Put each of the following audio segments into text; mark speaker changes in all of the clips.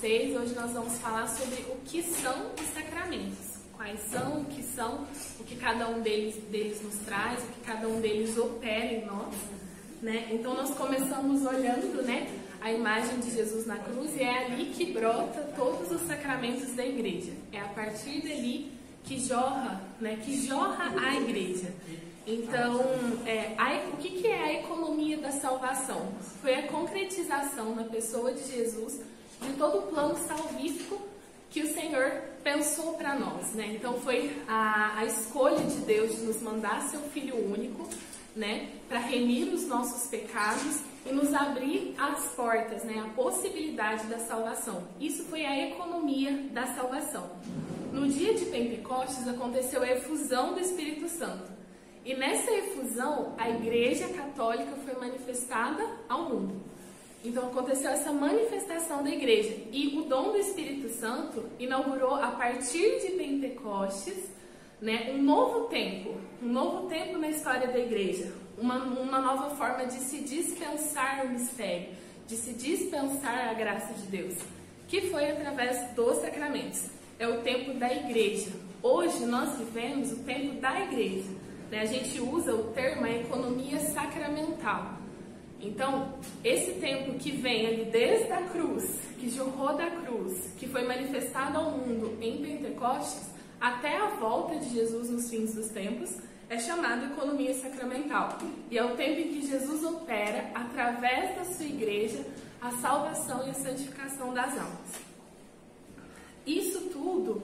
Speaker 1: vocês. Hoje nós vamos falar sobre o que são os sacramentos. Quais são, o que cada um deles nos traz, o que cada um deles opera em nós, né? Então nós começamos olhando, né, a imagem de Jesus na cruz, e é ali que brota todos os sacramentos da igreja. É a partir dali que jorra, né, a igreja. Então, o que é a economia da salvação? Foi a concretização na pessoa de Jesus de todo o plano salvífico que o Senhor pensou para nós, né? Então foi a escolha de Deus de nos mandar seu Filho único, né, para remir os nossos pecados e nos abrir as portas, né, a possibilidade da salvação. Isso foi a economia da salvação. No dia de Pentecostes aconteceu a efusão do Espírito Santo. E nessa efusão, a Igreja Católica foi manifestada ao mundo. Então aconteceu essa manifestação da Igreja. E o dom do Espírito Santo inaugurou, a partir de Pentecostes, né, um novo tempo na história da Igreja. Uma nova forma de se dispensar o mistério, de se dispensar a graça de Deus, que foi através dos sacramentos. É o tempo da Igreja. Hoje nós vivemos o tempo da Igreja. A gente usa o termo a economia sacramental. Então, esse tempo que vem ali desde a cruz, que jorrou da cruz, que foi manifestado ao mundo em Pentecostes, até a volta de Jesus nos fins dos tempos, é chamado economia sacramental. E é o tempo em que Jesus opera, através da sua igreja, a salvação e a santificação das almas. Isso tudo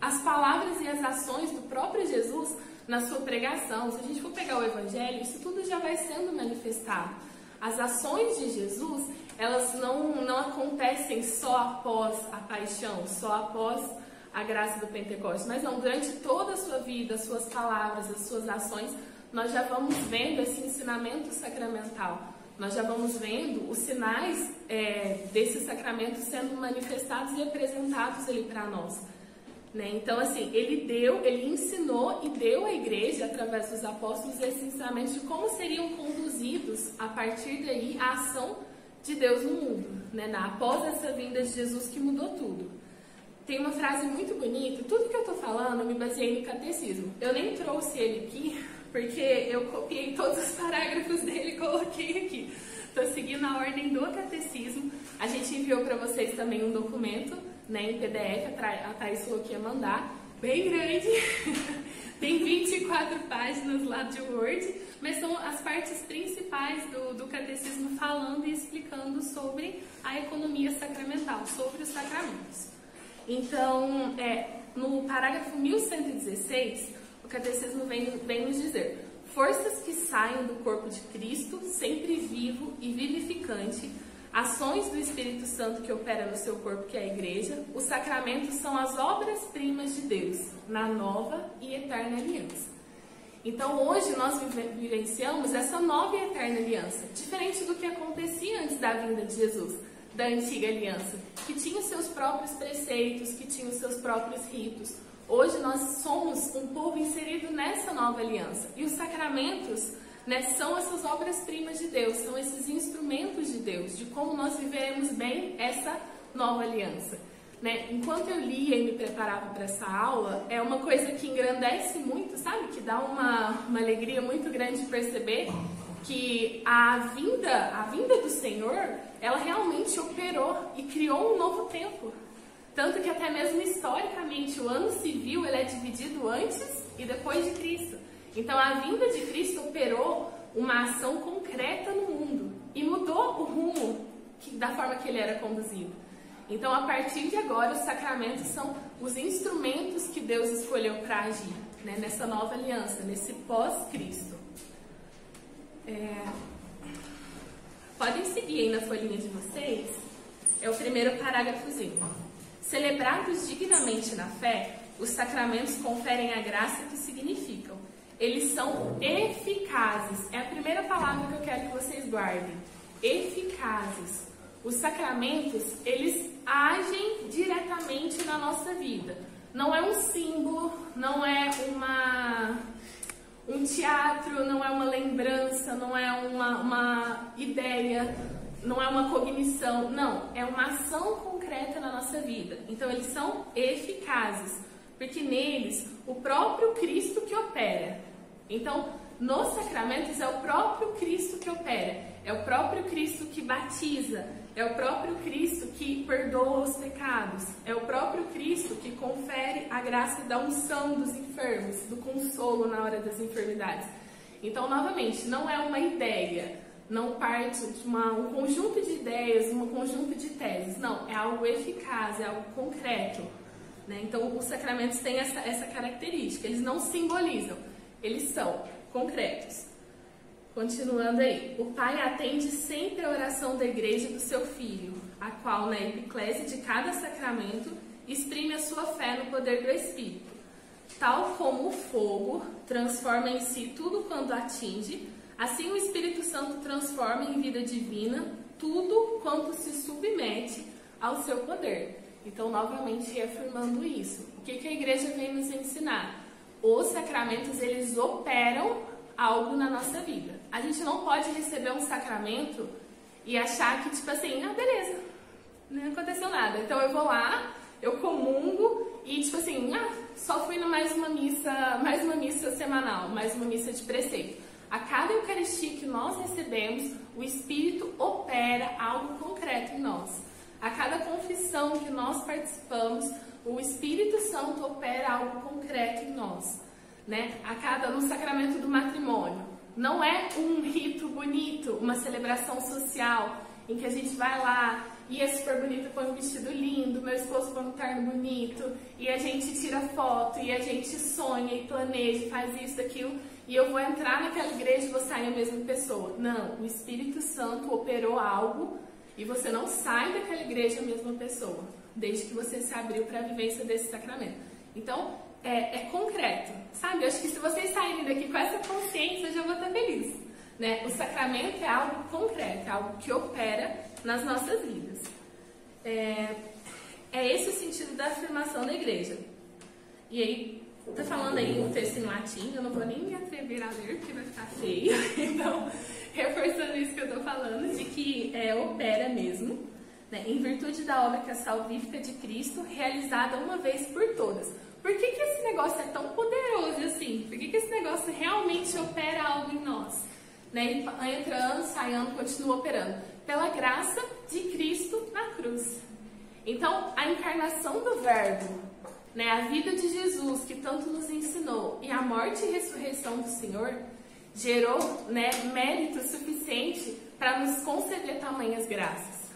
Speaker 1: as palavras e as ações do próprio Jesus na sua pregação. Se a gente for pegar o Evangelho, isso tudo já vai sendo manifestado. As ações de Jesus, elas não acontecem só após a paixão, só após a graça do Pentecostes, mas não, durante toda a sua vida, as suas palavras, as suas ações, nós já vamos vendo esse ensinamento sacramental. Nós já vamos vendo os sinais desses sacramentos sendo manifestados e apresentados ali para nós. Então, assim, ele ensinou e deu à igreja, através dos apóstolos, esse ensinamento de como seriam conduzidos, a partir daí, a ação de Deus no mundo, né? Após essa vinda de Jesus que mudou tudo. Tem uma frase muito bonita, tudo que eu tô falando eu me baseei no catecismo. Eu nem trouxe ele aqui, porque eu copiei todos os parágrafos dele e coloquei aqui. Tô seguindo a ordem do catecismo. A gente enviou para vocês também um documento, né, em PDF, a Thaís falou que ia mandar, bem grande, tem 24 páginas lá de Word, mas são as partes principais do catecismo falando e explicando sobre a economia sacramental, sobre os sacramentos. Então, no parágrafo 1116, o catecismo vem nos dizer: forças que saem do corpo de Cristo, sempre vivo e vivificante, ações do Espírito Santo que opera no seu corpo, que é a igreja, os sacramentos são as obras-primas de Deus, na nova e eterna aliança. Então hoje nós vivenciamos essa nova e eterna aliança, diferente do que acontecia antes da vinda de Jesus, da antiga aliança, que tinha os seus próprios preceitos, que tinha os seus próprios ritos. Hoje nós somos um povo inserido nessa nova aliança, e os sacramentos, né, são essas obras-primas de Deus, são esses instrumentos de Deus, de como nós viveremos bem essa nova aliança. Né? Enquanto eu lia e me preparava para essa aula, é uma coisa que engrandece muito, sabe? Que dá uma alegria muito grande de perceber que a vinda do Senhor, ela realmente operou e criou um novo tempo. Tanto que até mesmo historicamente o ano civil ele é dividido antes e depois de Cristo. Então a vinda de Cristo operou uma ação concreta no mundo e mudou o rumo da forma que ele era conduzido. Então a partir de agora os sacramentos são os instrumentos que Deus escolheu para agir, né, nessa nova aliança, nesse pós-Cristo. Podem seguir aí na folhinha de vocês, é o primeiro parágrafozinho. Celebrados dignamente na fé, os sacramentos conferem a graça que significam. Eles são eficazes. É a primeira palavra que eu quero que vocês guardem. Eficazes. Os sacramentos, eles agem diretamente na nossa vida. Não é um símbolo, não é um teatro, não é uma lembrança, não é uma ideia. não é uma cognição, não, é uma ação concreta na nossa vida. Então eles são eficazes, porque neles o próprio Cristo que opera. Então, nos sacramentos é o próprio Cristo que opera, é o próprio Cristo que batiza, é o próprio Cristo que perdoa os pecados, é o próprio Cristo que confere a graça da unção dos enfermos, do consolo na hora das enfermidades. Então, novamente, não é uma ideia, não parte de um conjunto de ideias, um conjunto de teses, não, é algo eficaz, é algo concreto, né? Então, os sacramentos têm essa característica, eles não simbolizam, eles são concretos. Continuando aí, o Pai atende sempre a oração da igreja do seu Filho, a qual, na epiclésia de cada sacramento, exprime a sua fé no poder do Espírito. Tal como o fogo transforma em si tudo quando atinge, assim o Espírito Santo transforma em vida divina tudo quanto se submete ao seu poder. Então, novamente, reafirmando isso. O que a igreja vem nos ensinar? Os sacramentos, eles operam algo na nossa vida. A gente não pode receber um sacramento e achar que, tipo assim, beleza, não aconteceu nada. Então eu vou lá, eu comungo e, tipo assim, só fui mais uma missa semanal, mais uma missa de preceito. A cada Eucaristia que nós recebemos, o Espírito opera algo concreto em nós. A cada confissão que nós participamos, o Espírito Santo opera algo concreto em nós, né? No sacramento do matrimônio, não é um rito bonito, uma celebração social em que a gente vai lá e é super bonito, põe um vestido lindo, meu esposo põe um terno bonito e a gente tira foto e a gente sonha e planeja, faz isso, aquilo e eu vou entrar naquela igreja e vou sair a mesma pessoa. Não, o Espírito Santo operou algo e você não sai daquela igreja a mesma pessoa, desde que você se abriu para a vivência desse sacramento. Então, é concreto, sabe? Eu acho que se vocês saírem daqui com essa consciência, eu já vou estar feliz, né? O sacramento é algo concreto, é algo que opera nas nossas vidas. É esse o sentido da afirmação da igreja. E aí, tá falando aí um texto em latim, eu não vou nem me atrever a ler, porque vai ficar feio. Então, reforçando isso que eu tô falando, de que opera mesmo, né? Em virtude da obra salvífica de Cristo, realizada uma vez por todas. Por que esse negócio é tão poderoso assim? Por que esse negócio realmente opera algo em nós? Né? Ele entra ano, sai ano, continua operando. Pela graça de Cristo na cruz. Então, a encarnação do Verbo, né, a vida de Jesus, que tanto nos ensinou, e a morte e ressurreição do Senhor, gerou, né, mérito suficiente para nos conceder tamanhas graças.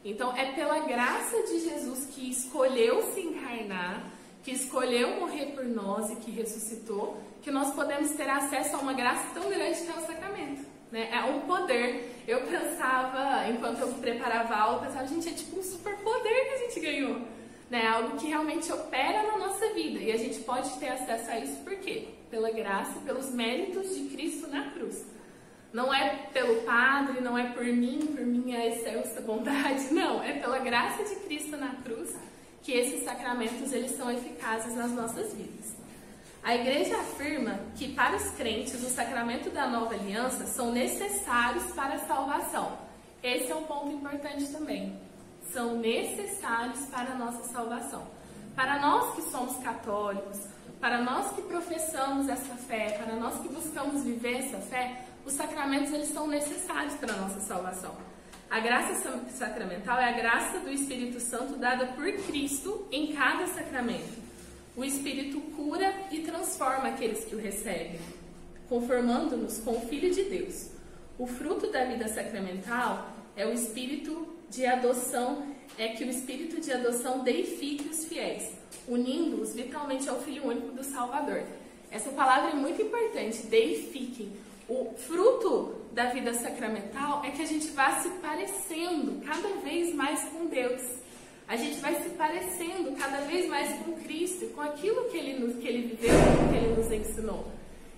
Speaker 1: Então, é pela graça de Jesus que escolheu se encarnar, que escolheu morrer por nós e que ressuscitou, que nós podemos ter acesso a uma graça tão grande que é o sacramento, né? É um poder. Eu pensava, enquanto eu preparava a aula, eu pensava, gente, é tipo um superpoder que a gente ganhou, né? Algo que realmente opera na nossa vida e a gente pode ter acesso a isso por quê? Pela graça, pelos méritos de Cristo na cruz. Não é pelo padre, não é por mim, por minha excelsa bondade, não, é pela graça de Cristo na cruz que esses sacramentos eles são eficazes nas nossas vidas. A Igreja afirma que para os crentes o sacramento da nova aliança são necessários para a salvação. Esse é um ponto importante também. São necessários para a nossa salvação. Para nós que somos católicos, para nós que professamos essa fé, para nós que buscamos viver essa fé, os sacramentos eles são necessários para a nossa salvação. A graça sacramental é a graça do Espírito Santo dada por Cristo em cada sacramento. O Espírito cura e transforma aqueles que o recebem, conformando-nos com o Filho de Deus. O fruto da vida sacramental é o Espírito de adoção, que o Espírito de adoção deifique os fiéis, unindo-os vitalmente ao Filho único do Salvador. Essa palavra é muito importante, deifique. O fruto da vida sacramental é que a gente vá se parecendo cada vez mais com Deus. A gente vai se parecendo cada vez mais com Cristo, com aquilo que ele viveu, que ele nos ensinou.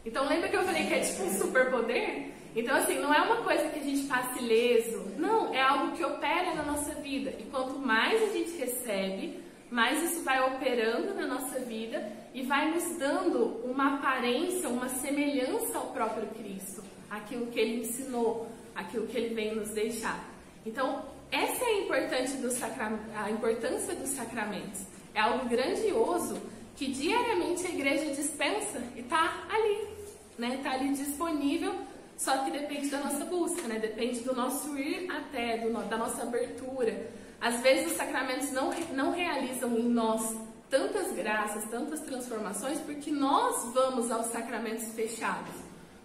Speaker 1: Então lembra que eu falei que é tipo um superpoder? Então assim, não é uma coisa que a gente passe ileso, não, é algo que opera na nossa vida. E quanto mais a gente recebe, mais isso vai operando na nossa vida e vai nos dando uma aparência, uma semelhança ao próprio Cristo, aquilo que ele ensinou, aquilo que ele vem nos deixar. Então, essa é a importância dos sacramentos. É algo grandioso que diariamente a igreja dispensa e está ali, né? Está ali disponível, só que depende da nossa busca, né? Depende do nosso ir até, da nossa abertura. Às vezes os sacramentos não realizam em nós tantas graças, tantas transformações, porque nós vamos aos sacramentos fechados.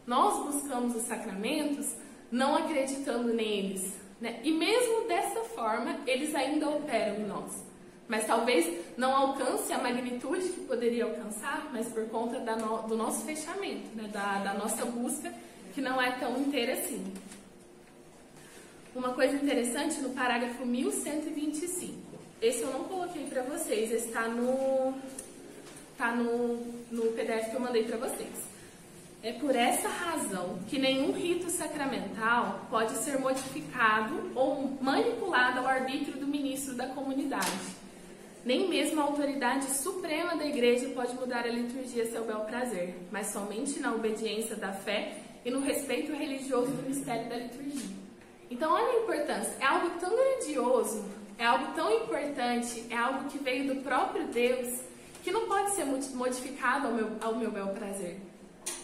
Speaker 1: Nós buscamos os sacramentos não acreditando neles, né? E mesmo dessa forma, eles ainda operam em nós. Mas talvez não alcance a magnitude que poderia alcançar, mas por conta do nosso fechamento, né? da nossa busca, que não é tão inteira assim. Uma coisa interessante no parágrafo 1125. Esse eu não coloquei para vocês, esse está no PDF que eu mandei para vocês. É por essa razão que nenhum rito sacramental pode ser modificado ou manipulado ao arbítrio do ministro da comunidade. Nem mesmo a autoridade suprema da igreja pode mudar a liturgia a seu bel prazer, mas somente na obediência da fé e no respeito religioso do mistério da liturgia. Então, olha a importância. É algo tão grandioso, é algo tão importante, é algo que veio do próprio Deus, que não pode ser modificado ao meu bel prazer.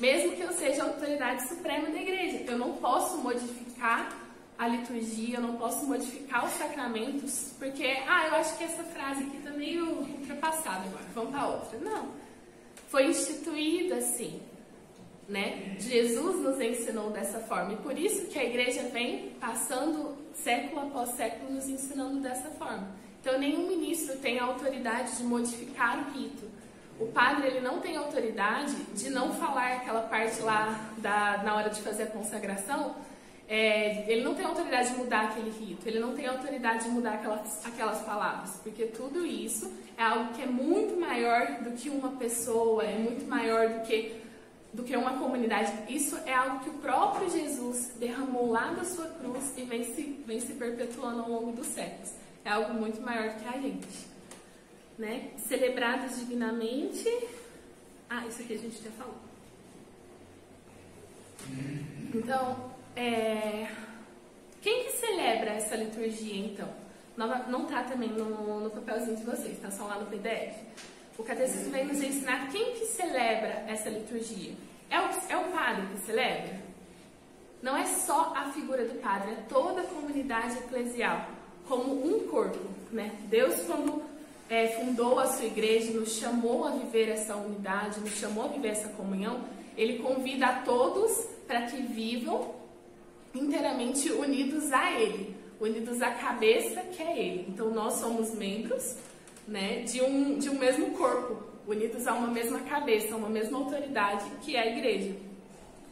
Speaker 1: Mesmo que eu seja a autoridade suprema da igreja, eu não posso modificar a liturgia, eu não posso modificar os sacramentos, porque, eu acho que essa frase aqui está meio ultrapassada agora, vamos para outra. Não, foi instituído assim, né? Jesus nos ensinou dessa forma, e por isso que a igreja vem passando século após século nos ensinando dessa forma. Então, nenhum ministro tem a autoridade de modificar o rito. O padre, ele não tem autoridade de não falar aquela parte lá na hora de fazer a consagração. Ele não tem autoridade de mudar aquele rito, ele não tem autoridade de mudar aquelas palavras, porque tudo isso é algo que é muito maior do que uma pessoa, é muito maior do que uma comunidade. Isso é algo que o próprio Jesus derramou lá da sua cruz e vem se perpetuando ao longo dos séculos. É algo muito maior do que a gente. Né? Celebrados divinamente. Isso aqui a gente já falou. Então, quem que celebra essa liturgia, então? Não está também no papelzinho de vocês, está só lá no PDF. O catecismo vem nos ensinar quem que celebra essa liturgia. É o padre que celebra? Não é só a figura do padre, é toda a comunidade eclesial, como um corpo, né? Deus, quando fundou a sua igreja, nos chamou a viver essa unidade, nos chamou a viver essa comunhão, ele convida a todos para que vivam inteiramente unidos a ele, unidos à cabeça que é ele. Então nós somos membros, né, de um mesmo corpo, unidos a uma mesma cabeça, a uma mesma autoridade que é a igreja.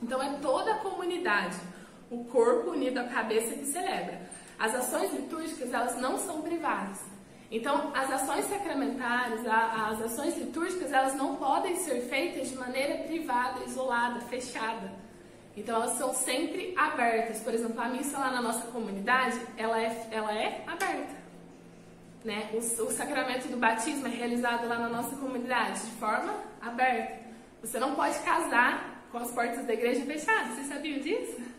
Speaker 1: Então é toda a comunidade, o corpo unido à cabeça que celebra. As ações litúrgicas, elas não são privadas. Então, as ações sacramentais, as ações litúrgicas, elas não podem ser feitas de maneira privada, isolada, fechada. Então, elas são sempre abertas. Por exemplo, a missa lá na nossa comunidade, ela é aberta. Né? O sacramento do batismo é realizado lá na nossa comunidade de forma aberta. Você não pode casar com as portas da igreja fechadas. Vocês sabiam disso?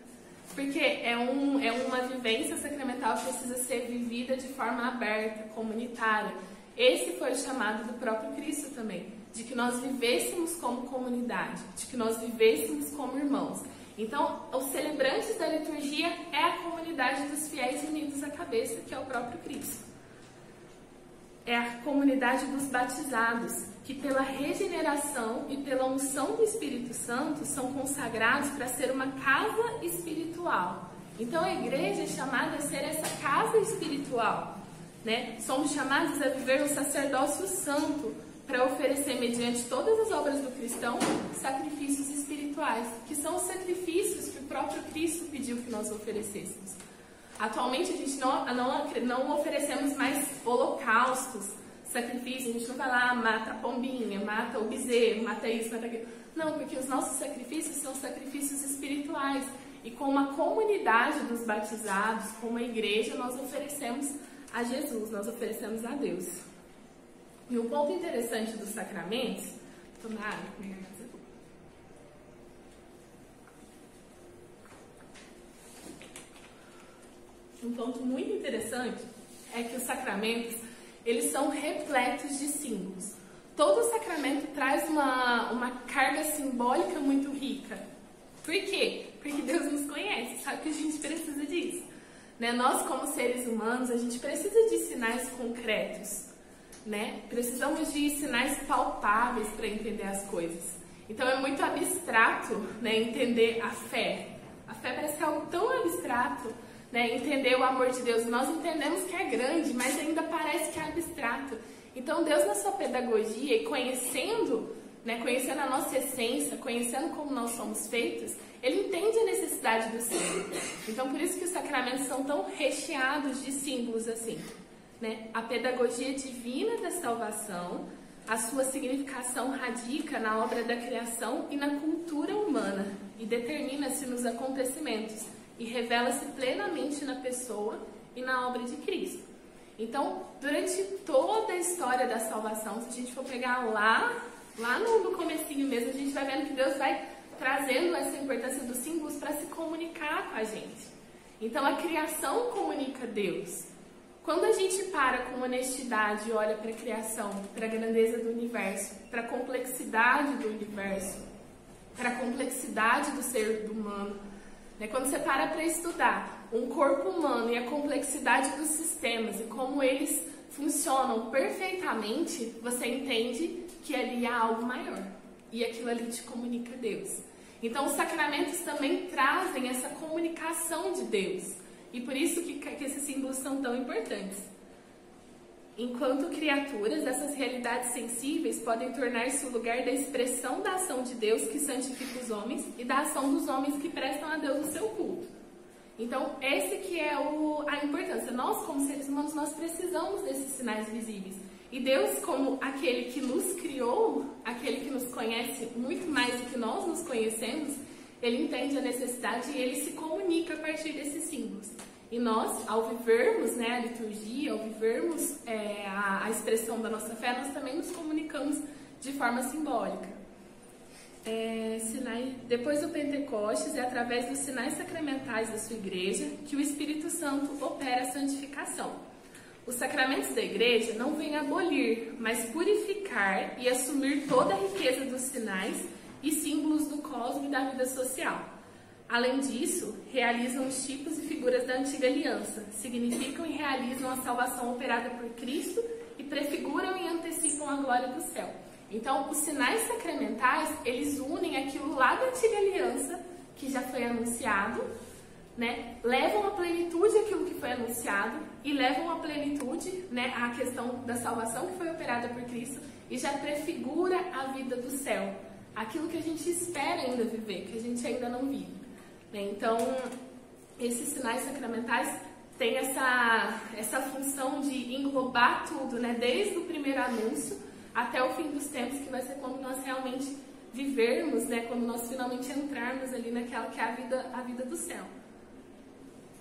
Speaker 1: Porque é uma vivência sacramental que precisa ser vivida de forma aberta, comunitária. Esse foi o chamado do próprio Cristo também, de que nós vivêssemos como comunidade, de que nós vivêssemos como irmãos. Então, os celebrantes da liturgia é a comunidade dos fiéis unidos à cabeça, que é o próprio Cristo. É a comunidade dos batizados, que pela regeneração e pela unção do Espírito Santo são consagrados para ser uma casa espiritual. Então a igreja é chamada a ser essa casa espiritual, né? Somos chamados a viver um sacerdócio santo para oferecer, mediante todas as obras do cristão, sacrifícios espirituais, que são os sacrifícios que o próprio Cristo pediu que nós oferecêssemos. Atualmente a gente não oferecemos mais holocaustos, sacrifícios, a gente não vai lá, mata a pombinha, mata o bezerro, mata isso, mata aquilo. Não, porque os nossos sacrifícios são sacrifícios espirituais. E como a comunidade dos batizados, como a igreja, nós oferecemos a Jesus, nós oferecemos a Deus. E um ponto interessante dos sacramentos, um ponto muito interessante é que os sacramentos, eles são repletos de símbolos. Todo sacramento traz uma carga simbólica muito rica. Por quê? Porque Deus nos conhece, sabe que a gente precisa disso. Né? Nós, como seres humanos, a gente precisa de sinais concretos. Né? Precisamos de sinais palpáveis para entender as coisas. Então é muito abstrato, né, entender a fé. A fé parece que é algo tão abstrato, né, entender o amor de Deus. Nós entendemos que é grande, mas ainda parece que é abstrato. Então Deus, na sua pedagogia e conhecendo, né, conhecendo a nossa essência, conhecendo como nós somos feitos, Ele entende a necessidade do símbolo. Então por isso que os sacramentos são tão recheados de símbolos assim. Né? A pedagogia divina da salvação, a sua significação radica na obra da criação e na cultura humana e determina-se nos acontecimentos e revela-se plenamente na pessoa e na obra de Cristo. Então, durante toda a história da salvação, se a gente for pegar lá no comecinho mesmo, a gente vai vendo que Deus vai trazendo essa importância dos símbolos para se comunicar com a gente. Então, a criação comunica Deus. Quando a gente para com honestidade e olha para a criação, para a grandeza do universo, para a complexidade do universo, para a complexidade do ser humano, né? Quando você para estudar um corpo humano e a complexidade dos sistemas e como eles funcionam perfeitamente, você entende que ali há algo maior e aquilo ali te comunica Deus. Então os sacramentos também trazem essa comunicação de Deus. E por isso que esses símbolos são tão importantes. Enquanto criaturas, essas realidades sensíveis podem tornar-se o lugar da expressão da ação de Deus que santifica os homens e da ação dos homens que prestam a Deus o seu culto. Então, esse que é a importância. Nós, como seres humanos, nós precisamos desses sinais visíveis. E Deus, como aquele que nos criou, aquele que nos conhece muito mais do que nós nos conhecemos, Ele entende a necessidade e Ele se comunica a partir desses símbolos. E nós, ao vivermos, né, a liturgia, ao vivermos a expressão da nossa fé, nós também nos comunicamos de forma simbólica. Depois do Pentecostes, é através dos sinais sacramentais da sua igreja que o Espírito Santo opera a santificação. Os sacramentos da igreja não vêm abolir, mas purificar e assumir toda a riqueza dos sinais e símbolos do cosmo e da vida social. Além disso, realizam os tipos e figuras da antiga aliança, significam e realizam a salvação operada por Cristo e prefiguram e antecipam a glória do céu. Então, os sinais sacramentais, eles unem aquilo lá da antiga aliança, que já foi anunciado, né? Levam à plenitude aquilo que foi anunciado e levam à plenitude, né, a questão da salvação que foi operada por Cristo e já prefigura a vida do céu. Aquilo que a gente espera ainda viver, que a gente ainda não vive. Né? Então, esses sinais sacramentais têm essa função de englobar tudo, né? Desde o primeiro anúncio até o fim dos tempos, que vai ser quando nós realmente vivermos, né? Quando nós finalmente entrarmos ali naquela que é a vida do céu.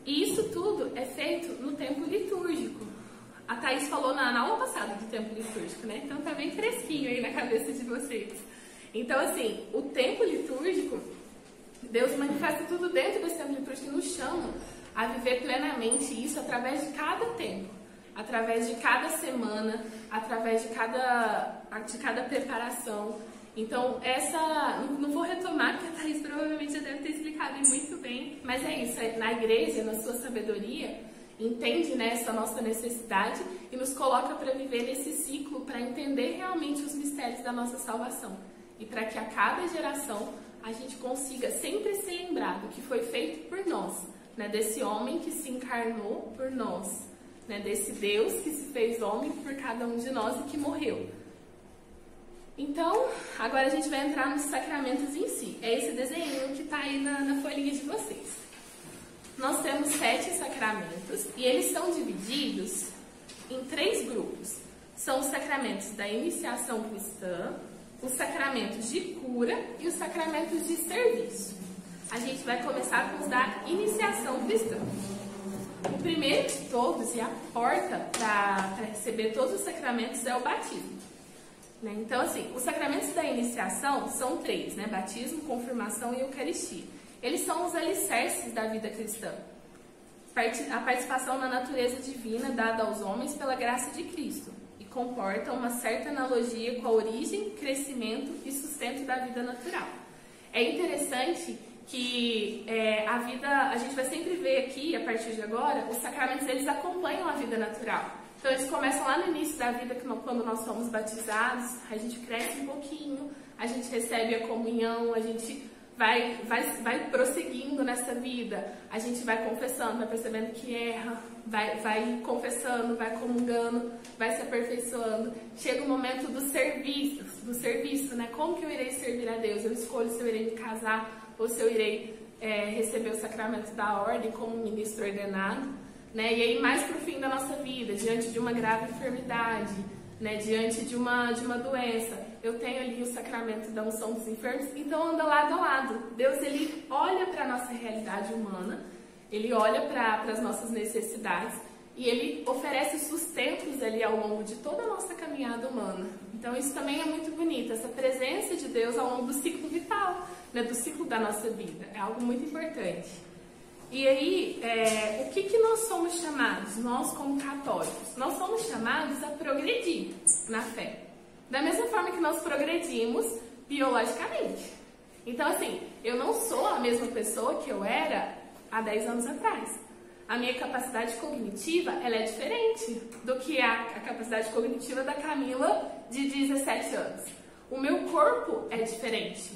Speaker 1: E isso tudo é feito no tempo litúrgico. A Thaís falou na aula passada do tempo litúrgico, né? Então tá bem fresquinho aí na cabeça de vocês. Então, assim, o tempo litúrgico, Deus manifesta tudo dentro desse tempo litúrgico e nos chama a viver plenamente isso através de cada tempo, através de cada semana, através de cada preparação. Então, não vou retomar, porque a Thaís provavelmente já deve ter explicado muito bem, mas é isso, na igreja, na sua sabedoria, entende, né, essa nossa necessidade e nos coloca para viver nesse ciclo, para entender realmente os mistérios da nossa salvação. E para que a cada geração a gente consiga sempre se lembrar do que foi feito por nós, né? Desse homem que se encarnou por nós, né? Desse Deus que se fez homem por cada um de nós e que morreu. Então, agora a gente vai entrar nos sacramentos em si. É esse desenho que está aí na folhinha de vocês. Nós temos 7 sacramentos e eles são divididos em 3 grupos. São os sacramentos da iniciação cristã, os sacramentos de cura e os sacramentos de serviço. A gente vai começar com os da iniciação cristã. O primeiro de todos e a porta para receber todos os sacramentos é o batismo. Né? Então, assim, os sacramentos da iniciação são 3, né? Batismo, confirmação e Eucaristia. Eles são os alicerces da vida cristã. a participação na natureza divina dada aos homens pela graça de Cristo e comporta uma certa analogia com a origem, crescimento e sustento da vida natural. É interessante que a gente vai sempre ver aqui, a partir de agora, os sacramentos eles acompanham a vida natural. Então eles começam lá no início da vida, quando nós somos batizados, a gente cresce um pouquinho, a gente recebe a comunhão, a gente vai prosseguindo nessa vida, a gente vai confessando, vai percebendo que erra, vai confessando, vai comungando, vai se aperfeiçoando. Chega o momento do serviço, né? Como que eu irei servir a Deus? Eu escolho se eu irei me casar ou se eu irei receber o sacramento da ordem como ministro ordenado, né? E aí mais pro fim da nossa vida, diante de uma grave enfermidade, né? Diante de uma doença, eu tenho ali o sacramento da unção dos enfermos, então anda lado a lado. Deus, ele olha para a nossa realidade humana, ele olha para as nossas necessidades e ele oferece sustentos ali ao longo de toda a nossa caminhada humana. Então isso também é muito bonito, essa presença de Deus ao longo do ciclo vital, né? Do ciclo da nossa vida, é algo muito importante. E aí, o que nós somos chamados, nós como católicos? Nós somos chamados a progredir na fé. Da mesma forma que nós progredimos biologicamente. Então, assim, eu não sou a mesma pessoa que eu era há 10 anos atrás. A minha capacidade cognitiva, ela é diferente do que a capacidade cognitiva da Camila de 17 anos. O meu corpo é diferente.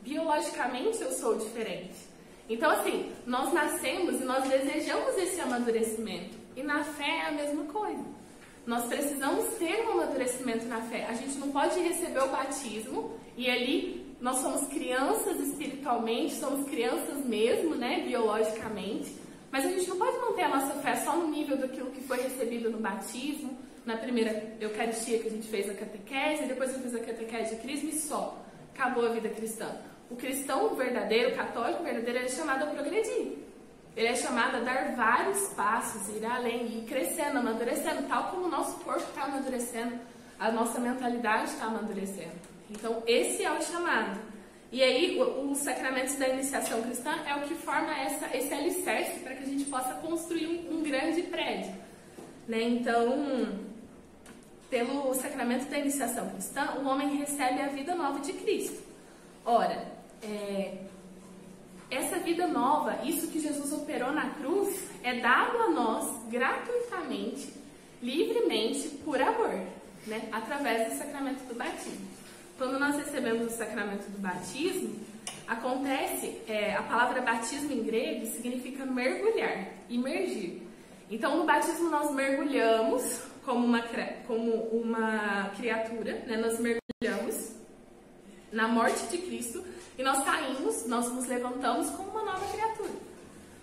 Speaker 1: Biologicamente, eu sou diferente. Então, assim, nós nascemos e nós desejamos esse amadurecimento. E na fé é a mesma coisa. Nós precisamos ter um amadurecimento na fé. A gente não pode receber o batismo e ali nós somos crianças espiritualmente, somos crianças mesmo, né, biologicamente. Mas a gente não pode manter a nossa fé só no nível daquilo que foi recebido no batismo, na primeira Eucaristia que a gente fez a catequese, depois eu fiz a catequese de Crisma e só. Acabou a vida cristã. O cristão verdadeiro, o católico verdadeiro, ele é chamado a progredir. Ele é chamado a dar vários passos, ir além, ir crescendo, amadurecendo, tal como o nosso corpo está amadurecendo, a nossa mentalidade está amadurecendo. Então, esse é o chamado. E aí, os sacramentos da iniciação cristã é o que forma esse alicerce para que a gente possa construir um grande prédio. Né? Então, pelo sacramento da iniciação cristã, o homem recebe a vida nova de Cristo. Ora, essa vida nova, isso que Jesus operou na cruz, é dado a nós gratuitamente, livremente, por amor, né? Através do sacramento do batismo. Quando nós recebemos o sacramento do batismo, acontece, a palavra batismo em grego significa mergulhar, imergir. Então, no batismo nós mergulhamos como uma criatura, né? Nós mergulhamos na morte de Cristo e nós saímos, nós nos levantamos como uma nova criatura,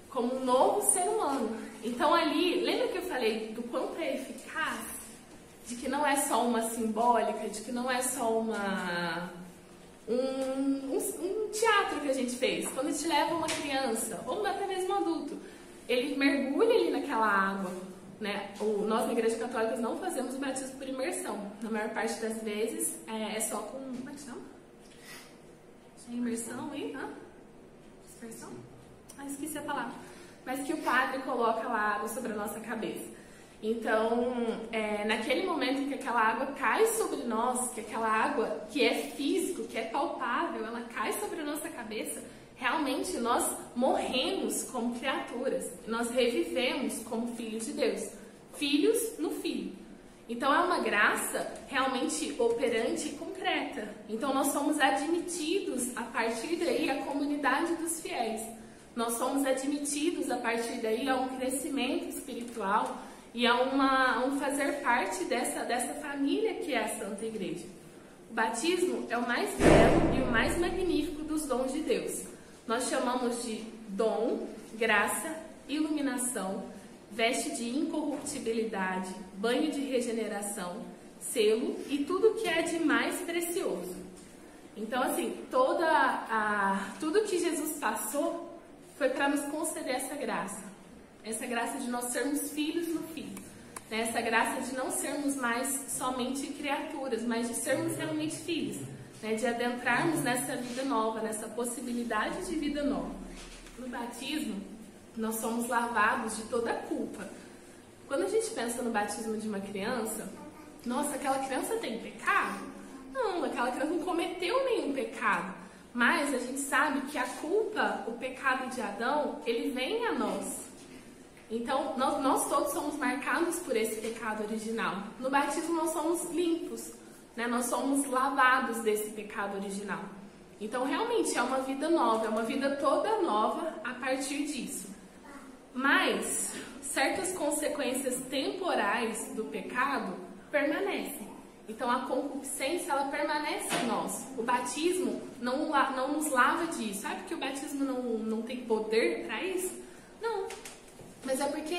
Speaker 1: como um novo ser humano. Então ali, lembra que eu falei do quanto é eficaz? De que não é só uma simbólica, de que não é só um teatro que a gente fez. Quando a gente leva uma criança, ou até mesmo um adulto, ele mergulha ali naquela água, né? Nós na Igreja Católica não fazemos o batismo por imersão. Na maior parte das vezes é só com... Como é que chama? Imersão e... dispersão? Esqueci a palavra. Mas que o padre coloca lá água sobre a nossa cabeça. Então, naquele momento em que aquela água cai sobre nós, que aquela água que é físico, que é palpável, ela cai sobre a nossa cabeça, realmente nós morremos como criaturas. Nós revivemos como filhos de Deus. Filhos no Filho. Então é uma graça realmente operante e concreta. Então nós somos admitidos a partir daí à comunidade dos fiéis. Nós somos admitidos a partir daí a um crescimento espiritual e a um fazer parte dessa família que é a Santa Igreja. O batismo é o mais belo e o mais magnífico dos dons de Deus. Nós chamamos de dom, graça, iluminação, veste de incorruptibilidade, banho de regeneração, selo e tudo que é de mais precioso. Então, assim, tudo que Jesus passou foi para nos conceder essa graça de nós sermos filhos no Filho, né? Essa graça de não sermos mais somente criaturas, mas de sermos realmente filhos, né? De adentrarmos nessa vida nova, nessa possibilidade de vida nova. No batismo, Nós somos lavados de toda a culpa. Quando a gente pensa no batismo de uma criança, nossa, aquela criança tem pecado? Não, aquela criança não cometeu nenhum pecado. Mas a gente sabe que a culpa, o pecado de Adão, ele vem a nós. Então, nós todos somos marcados por esse pecado original. No batismo nós somos limpos, né? Nós somos lavados desse pecado original. Então, realmente é uma vida nova, é uma vida toda nova a partir disso. Mas certas consequências temporais do pecado permanecem. Então a concupiscência, ela permanece em nós. O batismo não nos lava disso. Sabe que o batismo não tem poder para isso? Não. Mas é porque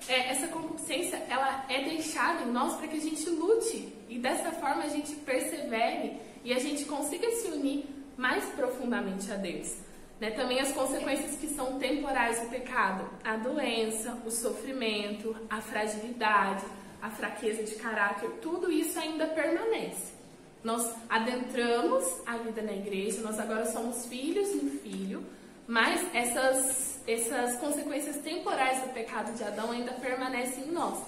Speaker 1: essa concupiscência, ela é deixada em nós para que a gente lute. E dessa forma a gente persevere e a gente consiga se unir mais profundamente a Deus. Né? Também as consequências que são temporais do pecado. A doença, o sofrimento, a fragilidade, a fraqueza de caráter, tudo isso ainda permanece. Nós adentramos a vida na igreja, nós agora somos filhos do Filho, mas essas consequências temporais do pecado de Adão ainda permanecem em nós.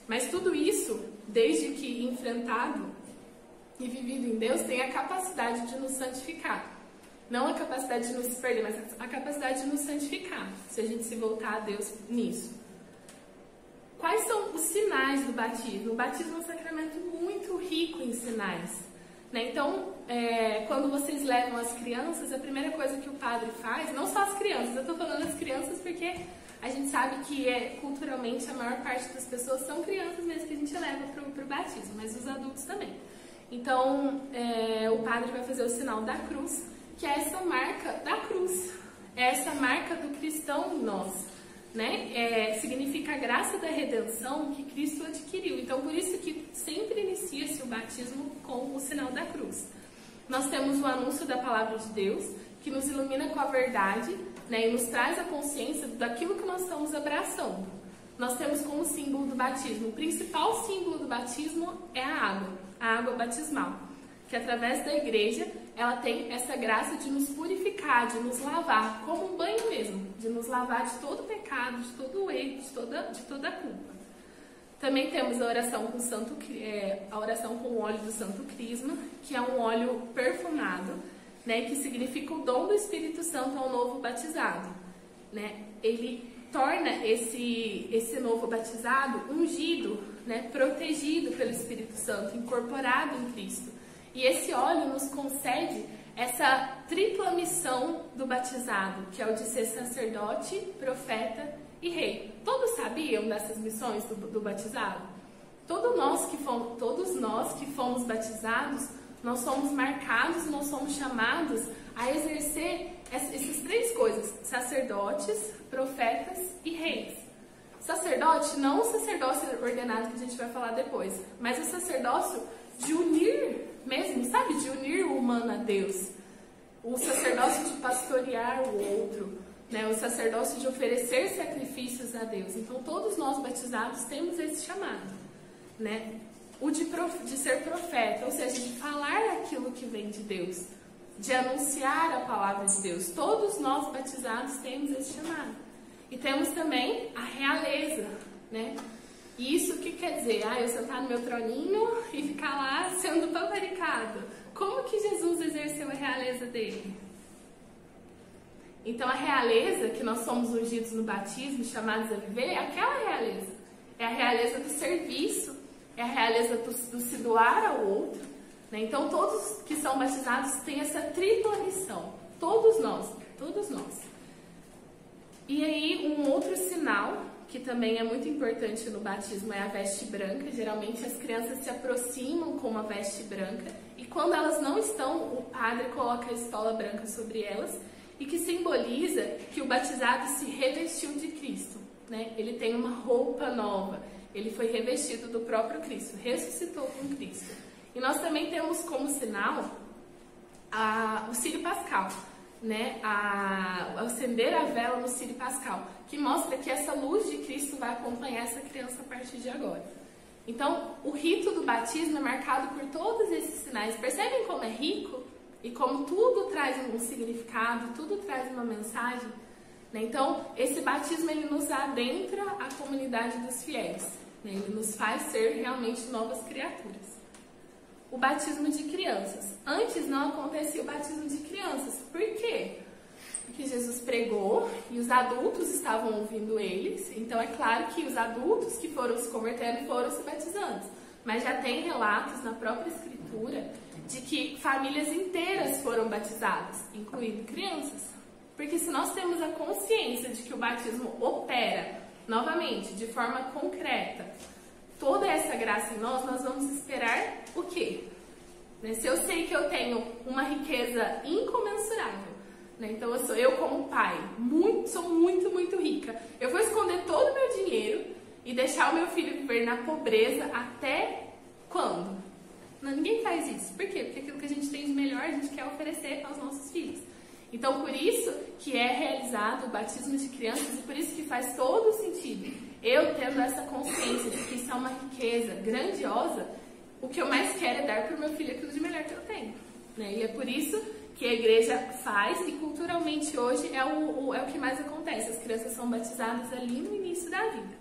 Speaker 1: Mas tudo isso, desde que enfrentado e vivido em Deus, tem a capacidade de nos santificar. Não a capacidade de nos perder, mas a capacidade de nos santificar, se a gente se voltar a Deus nisso. Quais são os sinais do batismo? O batismo é um sacramento muito rico em sinais. Né? Então, quando vocês levam as crianças, a primeira coisa que o padre faz, não só as crianças, eu estou falando das crianças porque a gente sabe que culturalmente a maior parte das pessoas são crianças mesmo que a gente leva para o batismo, mas os adultos também. Então, o padre vai fazer o sinal da cruz, que é essa marca da cruz, é essa marca do cristão em nós, né? Significa a graça da redenção que Cristo adquiriu. Então, por isso que sempre inicia-se o batismo com o sinal da cruz. Nós temos o anúncio da palavra de Deus, que nos ilumina com a verdade, né? E nos traz a consciência daquilo que nós estamos abraçando. Nós temos como símbolo do batismo, o principal símbolo do batismo é a água batismal, que através da igreja ela tem essa graça de nos purificar, de nos lavar, como um banho mesmo, de nos lavar de todo pecado, de todo o erro, de toda a culpa. Também temos a oração com o óleo do Santo Crisma, que é um óleo perfumado, né, que significa o dom do Espírito Santo ao novo batizado. Né? Ele torna esse novo batizado ungido, né, protegido pelo Espírito Santo, incorporado em Cristo. E esse óleo nos concede essa tripla missão do batizado, que é o de ser sacerdote, profeta e rei. Todos sabiam dessas missões do batizado? Todos nós que fomos batizados, nós somos marcados, nós somos chamados a exercer essas três coisas: sacerdotes, profetas e reis. Sacerdote, não o sacerdócio ordenado que a gente vai falar depois, mas o sacerdócio de unir mesmo, sabe? De unir o humano a Deus. O sacerdócio de pastorear o outro, né? O sacerdócio de oferecer sacrifícios a Deus. Então, todos nós batizados temos esse chamado, né? O de ser profeta, ou seja, de falar aquilo que vem de Deus, de anunciar a palavra de Deus. Todos nós batizados temos esse chamado. E temos também a realeza, né? E isso o que quer dizer? Eu sentar no meu troninho e ficar lá sendo paparicado. Como que Jesus exerceu a realeza dele? Então a realeza que nós somos ungidos no batismo, chamados a viver, é aquela realeza. É a realeza do serviço, é a realeza do se doar ao outro. Né? Então todos que são batizados têm essa tripla missão. Todos nós, todos nós. E aí um outro sinal que também é muito importante no batismo é a veste branca. Geralmente as crianças se aproximam com uma veste branca e quando elas não estão, o padre coloca a estola branca sobre elas e que simboliza que o batizado se revestiu de Cristo, né? Ele tem uma roupa nova, ele foi revestido do próprio Cristo, ressuscitou com Cristo. E nós também temos como sinal o Círio Pascal, né? Acender a vela no Círio Pascal, que mostra que essa luz de Cristo vai acompanhar essa criança a partir de agora. Então, o rito do batismo é marcado por todos esses sinais. Percebem como é rico? E como tudo traz um significado, tudo traz uma mensagem? né? Então, esse batismo ele nos adentra à comunidade dos fiéis, né? Ele nos faz ser realmente novas criaturas. O batismo de crianças. Antes não acontecia o batismo de crianças. Por quê? Porque Jesus pregou e os adultos estavam ouvindo eles. Então é claro que os adultos que foram se convertendo foram se batizando. Mas já tem relatos na própria Escritura de que famílias inteiras foram batizadas, incluindo crianças. Porque se nós temos a consciência de que o batismo opera, novamente, de forma concreta, toda essa graça em nós vamos esperar o quê? Se eu sei que eu tenho uma riqueza incomensurável, né? Então eu como pai, sou muito, muito rica, eu vou esconder todo o meu dinheiro e deixar o meu filho viver na pobreza até quando? Não, ninguém faz isso. Por quê? Porque aquilo que a gente tem de melhor a gente quer oferecer aos nossos filhos. Então, por isso que é realizado o batismo de crianças e por isso que faz todo sentido. Eu tendo essa consciência de que isso é uma riqueza grandiosa, o que eu mais quero é dar para o meu filho aquilo de melhor que eu tenho, né? E é por isso que a igreja faz e culturalmente hoje é o que mais acontece. As crianças são batizadas ali no início da vida.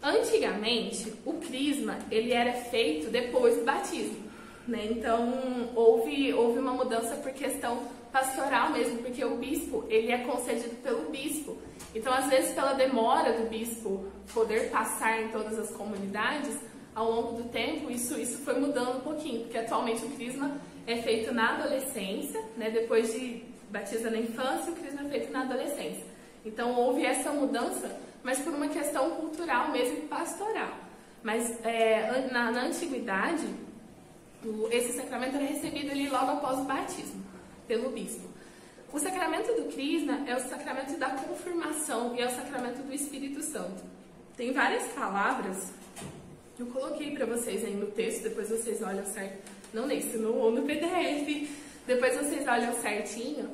Speaker 1: Antigamente, o crisma ele era feito depois do batismo, né? Então, houve uma mudança por questão pastoral mesmo, porque o bispo, ele é concedido pelo bispo. Então, às vezes, pela demora do bispo poder passar em todas as comunidades, ao longo do tempo, isso foi mudando um pouquinho, porque atualmente o crisma é feito na adolescência, né? Depois de batiza na infância, o crisma é feito na adolescência. Então, houve essa mudança, mas por uma questão cultural mesmo, pastoral. Mas na antiguidade, esse sacramento era recebido ali logo após o batismo, pelo bispo. O sacramento do crisma é o sacramento da confirmação e é o sacramento do Espírito Santo. Tem várias palavras, eu coloquei para vocês aí no texto, depois vocês olham certo, não nesse, no PDF, depois vocês olham certinho,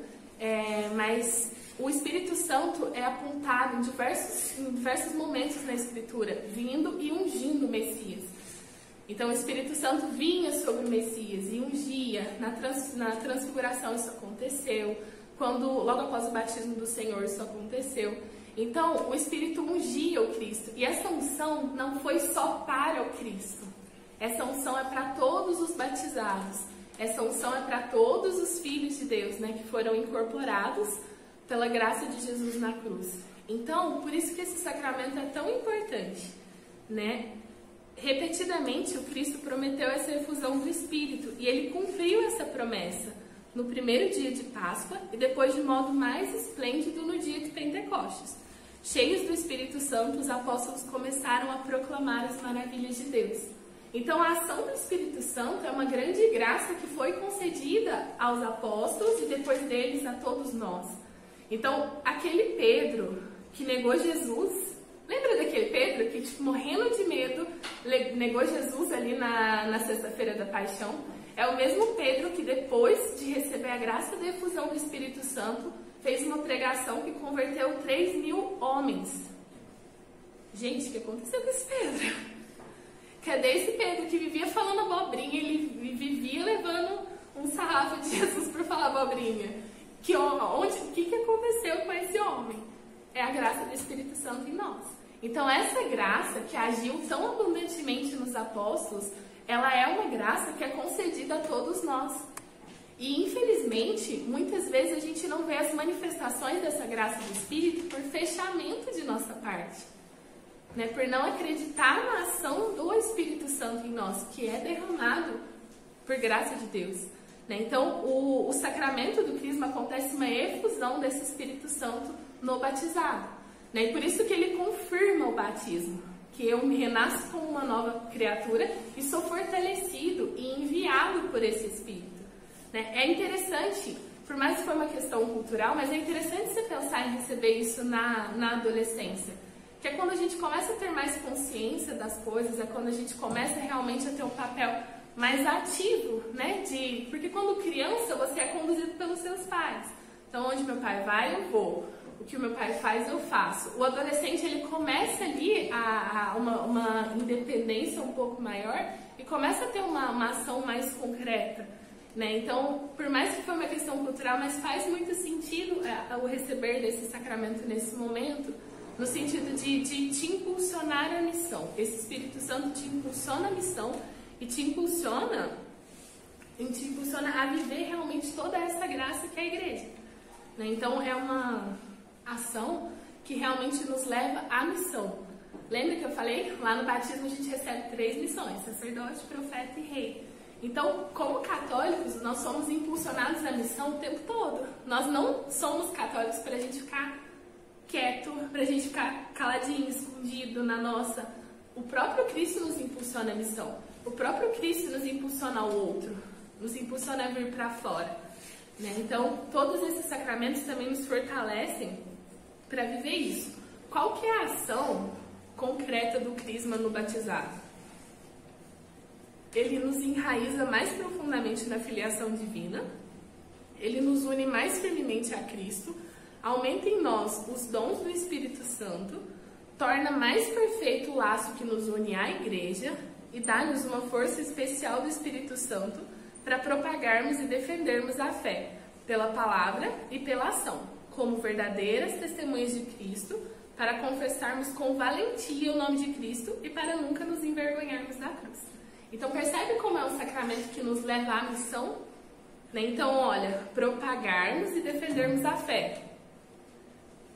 Speaker 1: mas o Espírito Santo é apontado em diversos momentos na Escritura, vindo e ungindo o Messias. Então o Espírito Santo vinha sobre o Messias e ungia. Na transfiguração isso aconteceu. Logo após o batismo do Senhor isso aconteceu. Então o Espírito ungia o Cristo. E essa unção não foi só para o Cristo. Essa unção é para todos os batizados. Essa unção é para todos os filhos de Deus, né, que foram incorporados pela graça de Jesus na cruz. Então, por isso que esse sacramento é tão importante, né? Repetidamente, o Cristo prometeu essa efusão do Espírito e ele cumpriu essa promessa no primeiro dia de Páscoa e depois de modo mais esplêndido no dia de Pentecostes. Cheios do Espírito Santo, os apóstolos começaram a proclamar as maravilhas de Deus. Então, a ação do Espírito Santo é uma grande graça que foi concedida aos apóstolos e depois deles a todos nós. Então, aquele Pedro que negou Jesus, lembra daquele Pedro que, morrendo de medo, negou Jesus ali na sexta-feira da paixão? É o mesmo Pedro que, depois de receber a graça da efusão do Espírito Santo, fez uma pregação que converteu 3.000 homens. Gente, o que aconteceu com esse Pedro? Cadê esse Pedro que vivia falando abobrinha, ele vivia levando um sarrafo de Jesus por falar abobrinha? O que aconteceu com esse homem? É a graça do Espírito Santo em nós. Então essa graça que agiu tão abundantemente nos apóstolos, ela é uma graça que é concedida a todos nós. E infelizmente, muitas vezes a gente não vê as manifestações dessa graça do Espírito por fechamento de nossa parte, né? Por não acreditar na ação do Espírito Santo em nós, que é derramado por graça de Deus. Então, o sacramento do crisma acontece uma efusão desse Espírito Santo no batizado. E por isso que ele confirma o batismo, que eu me renasço como uma nova criatura e sou fortalecido e enviado por esse Espírito. É interessante, por mais que foi uma questão cultural, mas é interessante você pensar em receber isso na adolescência. Que é quando a gente começa a ter mais consciência das coisas, é quando a gente começa realmente a ter um papel mais ativo, né? Porque quando criança você é conduzido pelos seus pais. Então, onde meu pai vai, eu vou. O que o meu pai faz, eu faço. O adolescente, ele começa ali uma independência um pouco maior e começa a ter uma ação mais concreta. né? Então, por mais que foi uma questão cultural, mas faz muito sentido o receber desse sacramento nesse momento, no sentido de te impulsionar a missão. Esse Espírito Santo te impulsiona a missão e te impulsiona a viver realmente toda essa graça que é a igreja, né? Então, é uma ação que realmente nos leva à missão. Lembra que eu falei? Lá no batismo a gente recebe 3 missões: sacerdote, profeta e rei. Então, como católicos, nós somos impulsionados à missão o tempo todo. Nós não somos católicos para a gente ficar quieto, para a gente ficar caladinho, escondido na nossa. O próprio Cristo nos impulsiona a missão. O próprio Cristo nos impulsiona ao outro, nos impulsiona a vir para fora, né? Então, todos esses sacramentos também nos fortalecem para viver isso. Qual que é a ação concreta do crisma no batizado? Ele nos enraiza mais profundamente na filiação divina, ele nos une mais firmemente a Cristo, aumenta em nós os dons do Espírito Santo, torna mais perfeito o laço que nos une à Igreja e dá-nos uma força especial do Espírito Santo para propagarmos e defendermos a fé pela palavra e pela ação, como verdadeiras testemunhas de Cristo, para confessarmos com valentia o nome de Cristo e para nunca nos envergonharmos da cruz. Então, percebe como é um sacramento que nos leva à missão? Né? Então, olha, propagarmos e defendermos a fé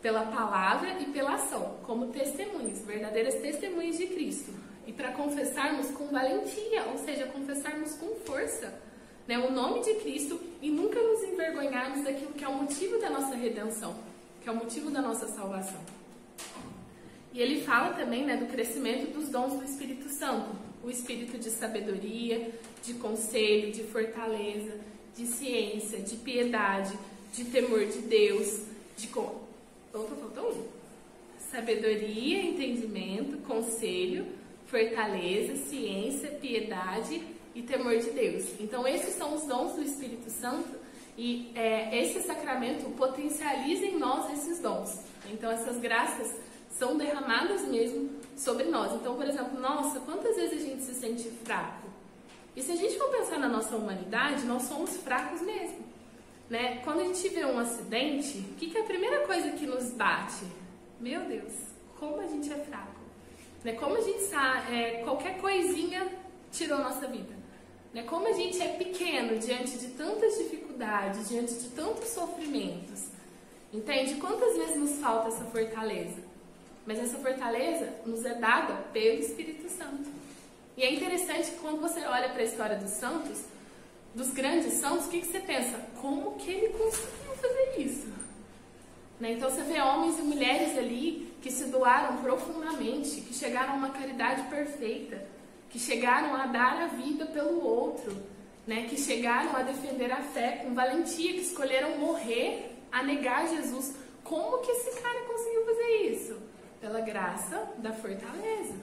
Speaker 1: pela palavra e pela ação, como testemunhas, verdadeiras testemunhas de Cristo. E para confessarmos com valentia, ou seja, confessarmos com força, né, o nome de Cristo e nunca nos envergonharmos daquilo que é o motivo da nossa redenção, que é o motivo da nossa salvação. E ele fala também, né, do crescimento dos dons do Espírito Santo, o espírito de sabedoria, de conselho, de fortaleza, de ciência, de piedade, de temor de Deus, faltou um. Sabedoria, entendimento, conselho, fortaleza, ciência, piedade e temor de Deus. Então, esses são os dons do Espírito Santo e esse sacramento potencializa em nós esses dons. Então, essas graças são derramadas mesmo sobre nós. Então, por exemplo, nossa, quantas vezes a gente se sente fraco? E se a gente for pensar na nossa humanidade, nós somos fracos mesmo, né? Quando a gente vê um acidente, o que é a primeira coisa que nos bate? Meu Deus, como a gente é fraco, né? Como a gente sabe, qualquer coisinha tirou nossa vida, né? Como a gente é pequeno diante de tantas dificuldades, diante de tantos sofrimentos, entende? Quantas vezes nos falta essa fortaleza? Mas essa fortaleza nos é dada pelo Espírito Santo. E é interessante que quando você olha para a história dos santos, dos grandes santos, o que você pensa? Como que ele conseguiu fazer isso? Né? Então você vê homens e mulheres ali que se doaram profundamente, que chegaram a uma caridade perfeita, que chegaram a dar a vida pelo outro, né? Que chegaram a defender a fé com valentia, que escolheram morrer, a negar Jesus. Como que esse cara conseguiu fazer isso? Pela graça da fortaleza,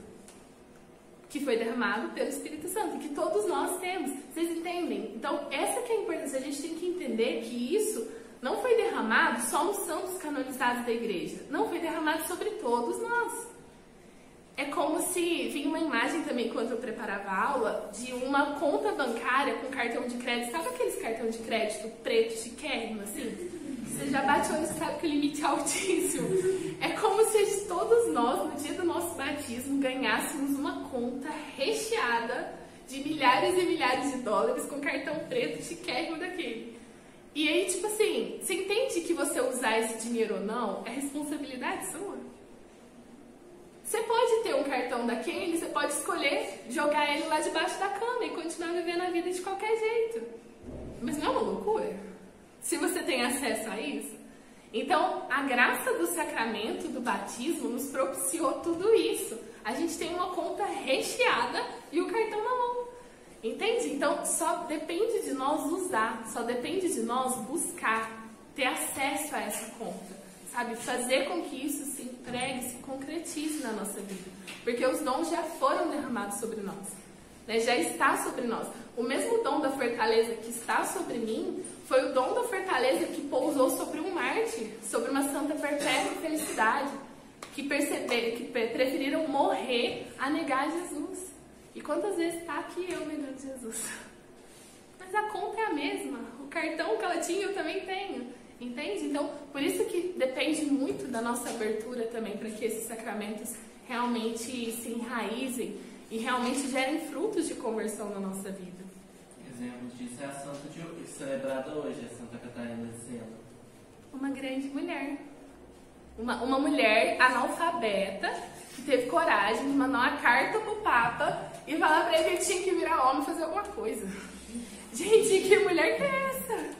Speaker 1: que foi derramado pelo Espírito Santo, que todos nós temos. Vocês entendem? Então, essa que é a importância. A gente tem que entender que isso não foi derramado só nos santos canonizados da igreja. Não, foi derramado sobre todos nós. É como se vinha uma imagem também, enquanto eu preparava a aula, de uma conta bancária com cartão de crédito. Sabe aqueles cartão de crédito preto, chiquérrimo, assim? Você já bate o olho e sabe que o limite é altíssimo. É como se todos nós, no dia do nosso batismo, ganhássemos uma conta recheada de milhares e milhares de dólares com cartão preto chiquérrimo daquele. E aí, tipo assim, você entende que você usar esse dinheiro ou não é responsabilidade sua? Você pode ter um cartão daquele, você pode escolher jogar ele lá debaixo da cama e continuar vivendo a vida de qualquer jeito. Mas não é uma loucura? Se você tem acesso a isso. Então, a graça do sacramento do batismo nos propiciou tudo isso. A gente tem uma conta recheada e o cartão na mão. Entende? Então, só depende de nós usar, só depende de nós buscar, ter acesso a essa conta. Sabe? Fazer com que isso se empregue, se concretize na nossa vida. Porque os dons já foram derramados sobre nós. Né? Já está sobre nós. O mesmo dom da fortaleza que está sobre mim foi o dom da fortaleza que pousou sobre um mártir, sobre uma santa perpétua felicidade, que preferiram morrer a negar Jesus. E quantas vezes está aqui eu negando Jesus? mas a conta é a mesma, o cartão que ela tinha eu também tenho, entende? Então, por isso que depende muito da nossa abertura também, para que esses sacramentos realmente se enraizem e realmente gerem frutos de conversão na nossa vida.
Speaker 2: Exemplo disso é a santa celebrada hoje, a Santa Catarina de Sena.
Speaker 1: Uma grande mulher. Uma mulher analfabeta que teve coragem de mandar uma carta pro Papa e falar pra ele que ele tinha que virar homem e fazer alguma coisa. Gente, que mulher que é essa?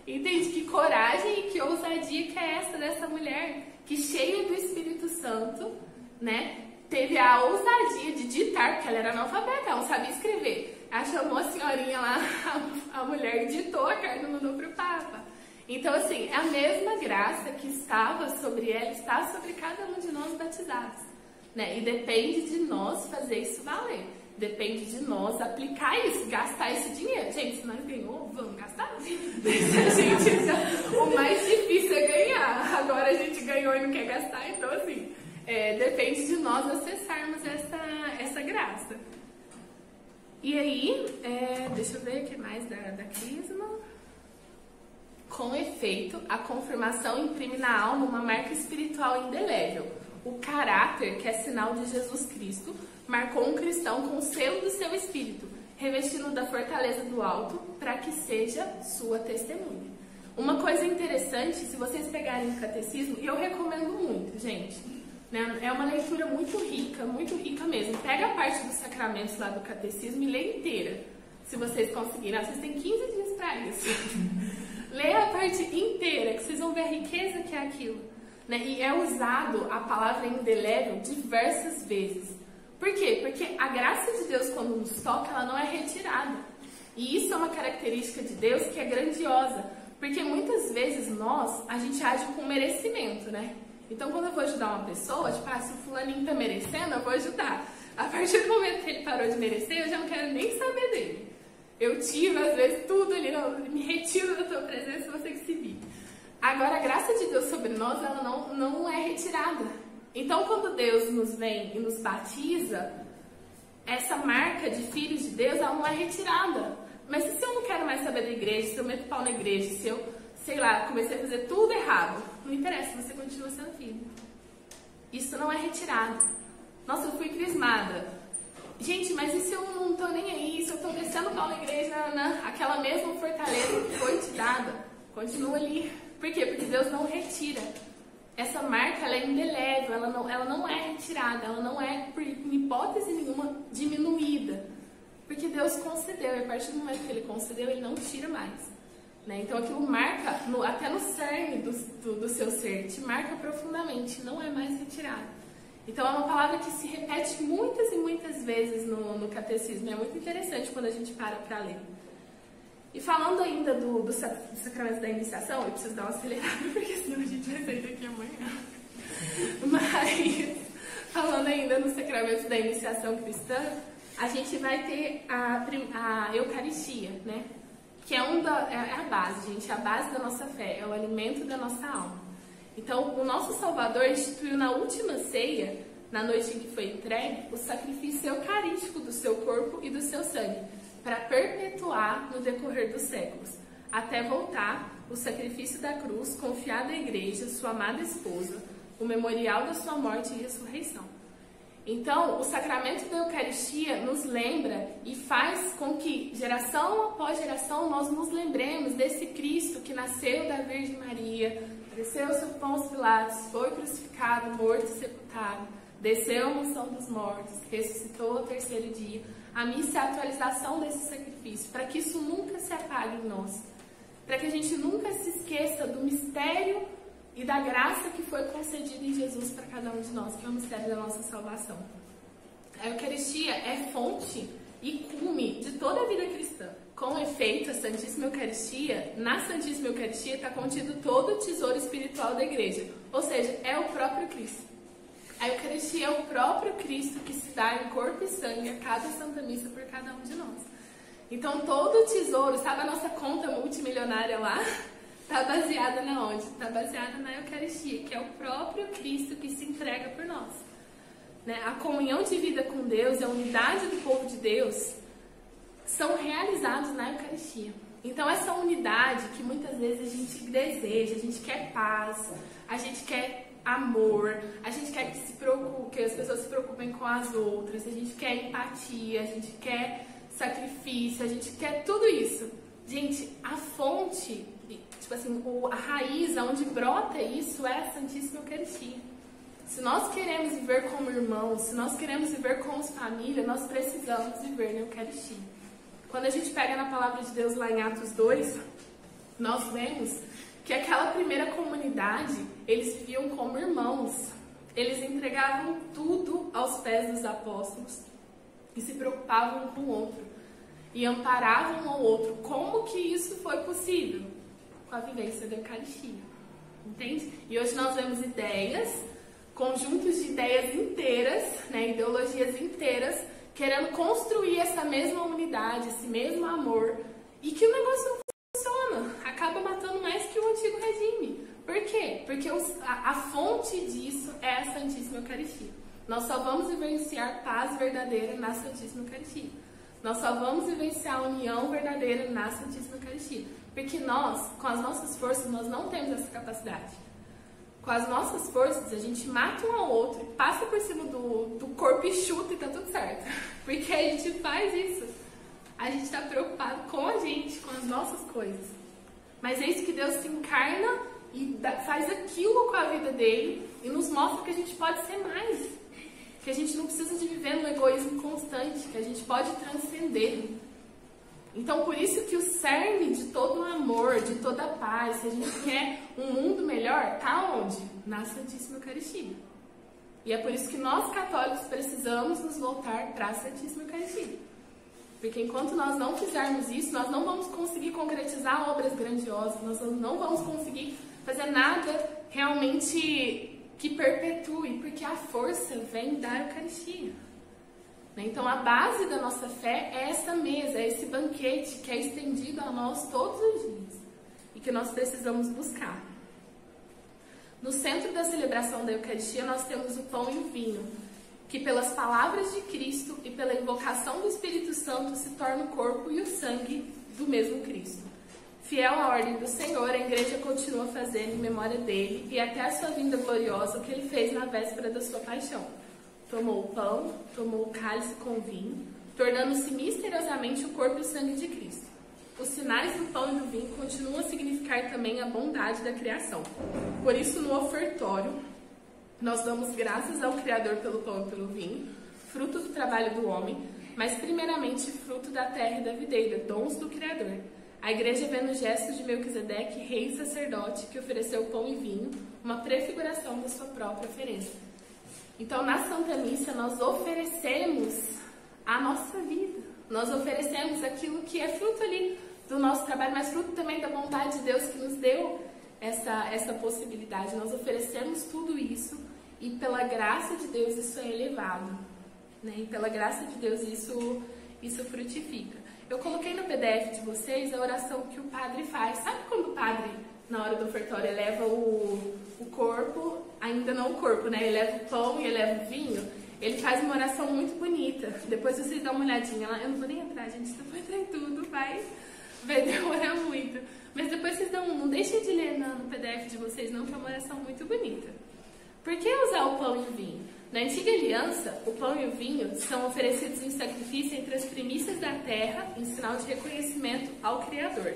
Speaker 1: Entende? Que coragem e que ousadia que é essa dessa mulher que, cheia do Espírito Santo, né, teve a ousadia de ditar, porque ela era analfabeta, ela não sabia escrever. Ela chamou a senhorinha lá, a mulher ditou a carta e mandou pro Papa. Então, assim, a mesma graça que estava sobre ela está sobre cada um de nós batizados, né? E depende de nós fazer isso valer. Depende de nós aplicar isso, gastar esse dinheiro. Gente, se nós ganhou, vamos gastar. O mais difícil é ganhar. Agora a gente ganhou e não quer gastar, então, assim, depende de nós acessarmos essa graça. E aí, deixa eu ver o que mais da Crisma. Com efeito, a confirmação imprime na alma uma marca espiritual indelével. O caráter, que é sinal de Jesus Cristo, marcou um cristão com o selo do seu espírito, revestindo da fortaleza do alto, para que seja sua testemunha. Uma coisa interessante, se vocês pegarem o catecismo, e eu recomendo muito, gente, né? É uma leitura muito rica mesmo. Pega a parte dos sacramentos lá do catecismo e lê inteira, se vocês conseguirem. Vocês têm 15 dias para isso. Leia a parte inteira, que vocês vão ver a riqueza que é aquilo, né? E é usado a palavra indelével diversas vezes. Por quê? Porque a graça de Deus, quando nos toca, ela não é retirada. E isso é uma característica de Deus que é grandiosa. Porque muitas vezes a gente age com merecimento, né? Então, quando eu vou ajudar uma pessoa, tipo, se o fulaninho tá merecendo, eu vou ajudar. A partir do momento que ele parou de merecer, eu já não quero nem saber dele. Eu tiro, às vezes, tudo ali, me retiro da tua presença, você que se vire. Agora, a graça de Deus sobre nós, ela não é retirada. Então, quando Deus nos vem e nos batiza, essa marca de filhos de Deus, ela não é retirada. Mas se eu não quero mais saber da igreja, se eu meto pau na igreja, se eu, sei lá, comecei a fazer tudo errado, não interessa, você continua sendo filho. Isso não é retirado. Nossa, eu fui crismada. Gente, mas e se eu não tô nem aí, se eu tô descendo pau na igreja, aquela mesma fortaleza que foi te dada, continua ali. Por quê? Porque Deus não retira. Essa marca, ela é indelével, ela não é retirada, ela não é, por hipótese nenhuma, diminuída. Porque Deus concedeu, e a partir do momento que Ele concedeu, Ele não tira mais. Né? Então aquilo marca, até no cerne do seu ser, te marca profundamente, não é mais retirado. Então é uma palavra que se repete muitas e muitas vezes no catecismo. É muito interessante quando a gente para ler. E falando ainda do sacramento da iniciação, eu preciso dar uma acelerada, porque senão a gente vai sair daqui amanhã. Mas, falando ainda no sacramento da iniciação cristã, a gente vai ter a Eucaristia, né? Que é a base, gente, a base da nossa fé, é o alimento da nossa alma. Então, o nosso Salvador instituiu na última ceia, na noite em que foi entregue, o sacrifício eucarístico do seu corpo e do seu sangue, para perpetuar no decorrer dos séculos, até voltar o sacrifício da cruz confiado à igreja, sua amada esposa, o memorial da sua morte e ressurreição. Então, o sacramento da Eucaristia nos lembra e faz com que, geração após geração, nós nos lembremos desse Cristo que nasceu da Virgem Maria, desceu sob Pôncio Pilatos, foi crucificado, morto e sepultado, desceu à mansão dos mortos, ressuscitou ao terceiro dia. A missa é a atualização desse sacrifício, para que isso nunca se apague em nós, para que a gente nunca se esqueça do mistério e da graça que foi concedida em Jesus para cada um de nós, que é o mistério da nossa salvação. A Eucaristia é fonte e cume de toda a vida cristã. Com efeito, a Santíssima Eucaristia, na Santíssima Eucaristia está contido todo o tesouro espiritual da igreja, ou seja, é o próprio Cristo. A Eucaristia é o próprio Cristo que se dá em corpo e sangue a cada Santa Missa por cada um de nós. Então, todo o tesouro, sabe a nossa conta multimilionária lá? Está baseada na onde? Está baseada na Eucaristia, que é o próprio Cristo que se entrega por nós. Né? A comunhão de vida com Deus, a unidade do povo de Deus, são realizados na Eucaristia. Então essa unidade que muitas vezes a gente deseja, a gente quer paz, a gente quer amor, a gente quer que as pessoas se preocupem com as outras, a gente quer empatia, a gente quer sacrifício, a gente quer tudo isso. Gente, a fonte, tipo assim, a raiz, onde brota isso é a Santíssima Eucaristia. Se nós queremos viver como irmãos, se nós queremos viver como família, nós precisamos viver na Eucaristia. Quando a gente pega na palavra de Deus lá em Atos 2, nós vemos que aquela primeira comunidade, eles viviam como irmãos. Eles entregavam tudo aos pés dos apóstolos e se preocupavam um com o outro. E amparavam um ao outro. Como que isso foi possível? Com a vivência da Eucaristia. Entende? E hoje nós vemos ideias, conjuntos de ideias inteiras, né, ideologias inteiras, querendo construir essa mesma unidade, esse mesmo amor, e que o negócio não funciona, acaba matando mais que o antigo regime. Por quê? Porque a fonte disso é a Santíssima Eucaristia. Nós só vamos vivenciar paz verdadeira na Santíssima Eucaristia. Nós só vamos vivenciar a união verdadeira na Santíssima Eucaristia. Porque nós, com as nossas forças, nós não temos essa capacidade. Com as nossas forças, a gente mata um ao outro, passa por cima do corpo e chuta e tá tudo certo. Porque a gente faz isso. A gente está preocupado com a gente, com as nossas coisas. Mas é isso que Deus se encarna e faz aquilo com a vida dele e nos mostra que a gente pode ser mais. Que a gente não precisa de viver no egoísmo constante, que a gente pode transcender. Então, por isso que o cerne de todo o amor, de toda a paz, se a gente quer um mundo melhor, está onde? Na Santíssima Eucaristia. E é por isso que nós, católicos, precisamos nos voltar para a Santíssima Eucaristia. Porque enquanto nós não fizermos isso, nós não vamos conseguir concretizar obras grandiosas, nós não vamos conseguir fazer nada realmente que perpetue, porque a força vem da Eucaristia. Então a base da nossa fé é essa mesa, é esse banquete que é estendido a nós todos os dias e que nós precisamos buscar. No centro da celebração da Eucaristia nós temos o pão e o vinho, que pelas palavras de Cristo e pela invocação do Espírito Santo se torna o corpo e o sangue do mesmo Cristo. Fiel à ordem do Senhor, a igreja continua fazendo em memória dele e até a sua vinda gloriosa o que ele fez na véspera da sua paixão. Tomou o pão, tomou o cálice com vinho, tornando-se misteriosamente o corpo e o sangue de Cristo. Os sinais do pão e do vinho continuam a significar também a bondade da criação. Por isso, no ofertório, nós damos graças ao Criador pelo pão e pelo vinho, fruto do trabalho do homem, mas primeiramente fruto da terra e da videira, dons do Criador. A igreja vê no gesto de Melquisedeque, rei e sacerdote, que ofereceu pão e vinho, uma prefiguração da sua própria oferenda. Então, na Santa Missa, nós oferecemos a nossa vida. Nós oferecemos aquilo que é fruto ali do nosso trabalho, mas fruto também da bondade de Deus que nos deu essa possibilidade. Nós oferecemos tudo isso e pela graça de Deus isso é elevado. Né? E pela graça de Deus isso frutifica. Eu coloquei no PDF de vocês a oração que o padre faz. Sabe quando o padre, na hora do ofertório, eleva o corpo, ainda não o corpo, né? Ele leva o pão e eleva o vinho. Ele faz uma oração muito bonita. Depois vocês dão uma olhadinha lá. Eu não vou nem entrar, gente. Se eu for entrar em tudo, vai demorar muito. Mas depois vocês não deixem de ler no PDF de vocês, não, que é uma oração muito bonita. Por que usar o pão e o vinho? Na antiga aliança, o pão e o vinho são oferecidos em sacrifício entre as primícias da terra, em sinal de reconhecimento ao Criador.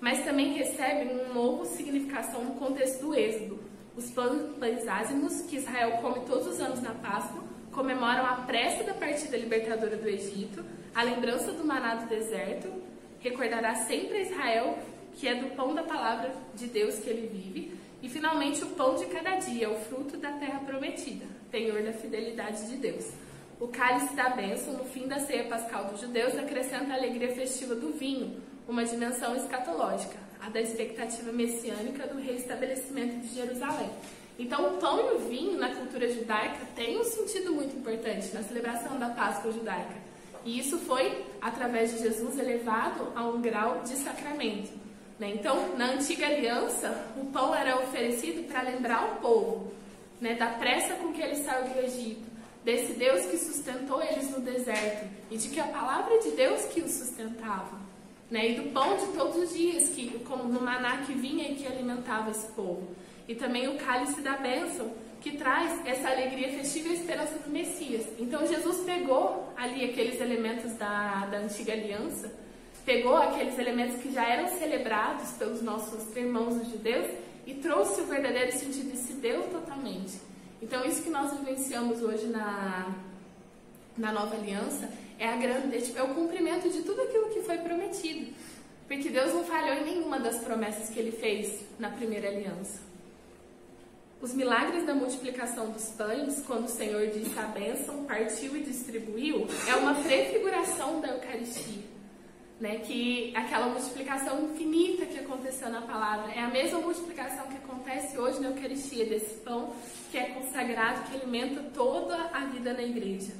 Speaker 1: Mas também recebem uma nova significação no contexto do Êxodo. Os pães ázimos, que Israel come todos os anos na Páscoa, comemoram a pressa da partida libertadora do Egito, a lembrança do maná do deserto, recordará sempre a Israel que é do pão da palavra de Deus que ele vive, e finalmente o pão de cada dia, o fruto da terra prometida, penhor da fidelidade de Deus. O cálice da bênção, no fim da ceia pascal dos judeus, acrescenta a alegria festiva do vinho, uma dimensão escatológica, a da expectativa messiânica do reestabelecimento de Jerusalém. Então, o pão e o vinho, na cultura judaica, tem um sentido muito importante na celebração da Páscoa judaica. E isso foi, através de Jesus, elevado a um grau de sacramento. Então, na antiga aliança, o pão era oferecido para lembrar o povo, da pressa com que ele saiu do Egito, desse Deus que sustentou eles no deserto e de que a palavra de Deus que os sustentava, né? E do pão de todos os dias, como no maná que vinha e que alimentava esse povo. E também o cálice da bênção, que traz essa alegria festiva e a esperança do Messias. Então Jesus pegou ali aqueles elementos da antiga aliança, pegou aqueles elementos que já eram celebrados pelos nossos irmãos os judeus e trouxe o verdadeiro sentido e se deu totalmente. Então isso que nós vivenciamos hoje na nova aliança é o cumprimento de tudo aquilo que foi prometido. Porque Deus não falhou em nenhuma das promessas que Ele fez na primeira aliança. Os milagres da multiplicação dos pães, quando o Senhor disse a bênção, partiu e distribuiu, é uma prefiguração da Eucaristia, né? Que aquela multiplicação infinita que aconteceu na palavra é a mesma multiplicação que acontece hoje na Eucaristia, desse pão que é consagrado, que alimenta toda a vida na igreja.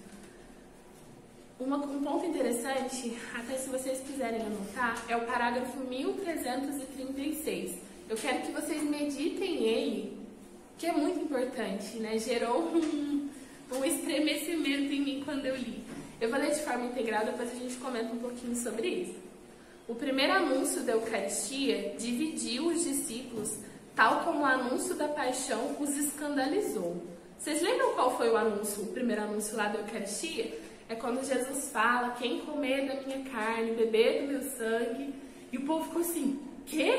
Speaker 1: Um ponto interessante, até se vocês quiserem anotar, é o parágrafo 1336. Eu quero que vocês meditem ele, que é muito importante, né? Gerou um estremecimento em mim quando eu li. Eu vou ler de forma integral, depois a gente comenta um pouquinho sobre isso. O primeiro anúncio da Eucaristia dividiu os discípulos, tal como o anúncio da paixão os escandalizou. Vocês lembram qual foi o primeiro anúncio lá da Eucaristia? É quando Jesus fala, quem comer da minha carne, beber do meu sangue, e o povo ficou assim, quê?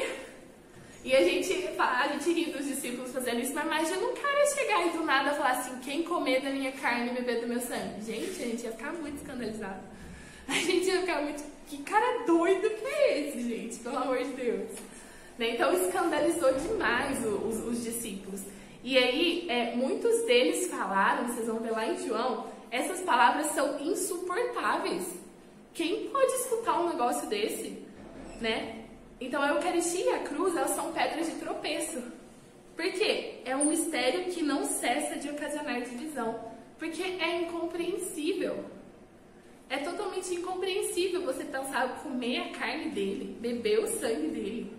Speaker 1: E a gente ri dos discípulos fazendo isso, mas imagina um cara chegar e do nada falar assim, quem comer da minha carne e beber do meu sangue. Gente, a gente ia ficar muito escandalizado. A gente ia ficar muito, que cara doido que é esse, gente? Pelo amor de Deus. Né? Então escandalizou demais os discípulos. E aí, muitos deles falaram, vocês vão ver lá em João, essas palavras são insuportáveis. Quem pode escutar um negócio desse? Né? Então a Eucaristia e a cruz, elas são pedras de tropeço. Por quê? É um mistério que não cessa de ocasionar divisão. Porque é incompreensível. É totalmente incompreensível você pensar comer a carne dele, beber o sangue dele.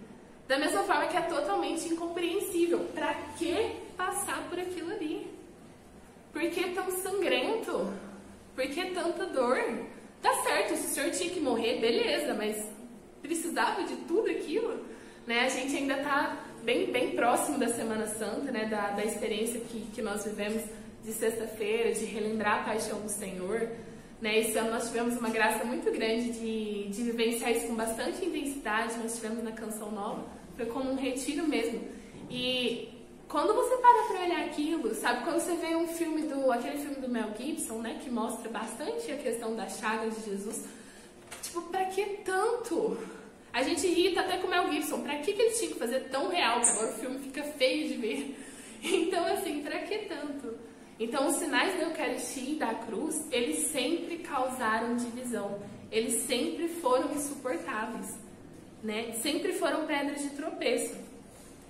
Speaker 1: Da mesma forma que é totalmente incompreensível. Pra que passar por aquilo ali? Por que tão sangrento? Por que tanta dor? Tá certo, se o senhor tinha que morrer, beleza, mas precisava de tudo aquilo? Né? A gente ainda tá bem próximo da Semana Santa, né? da experiência que nós vivemos de sexta-feira, de relembrar a paixão do Senhor. Né? Esse ano nós tivemos uma graça muito grande de vivenciar isso com bastante intensidade. Nós tivemos na Canção Nova, foi como um retiro mesmo. E quando você para olhar aquilo, sabe, quando você vê aquele filme do Mel Gibson, né, que mostra bastante a questão das chagas de Jesus, tipo, pra que tanto? A gente irrita até com o Mel Gibson, pra que ele tinha que fazer tão real, que agora o filme fica feio de ver? Então, assim, pra que tanto? Então, os sinais da Eucaristia e da cruz, eles sempre causaram divisão, eles sempre foram insuportáveis, né? Sempre foram pedras de tropeço.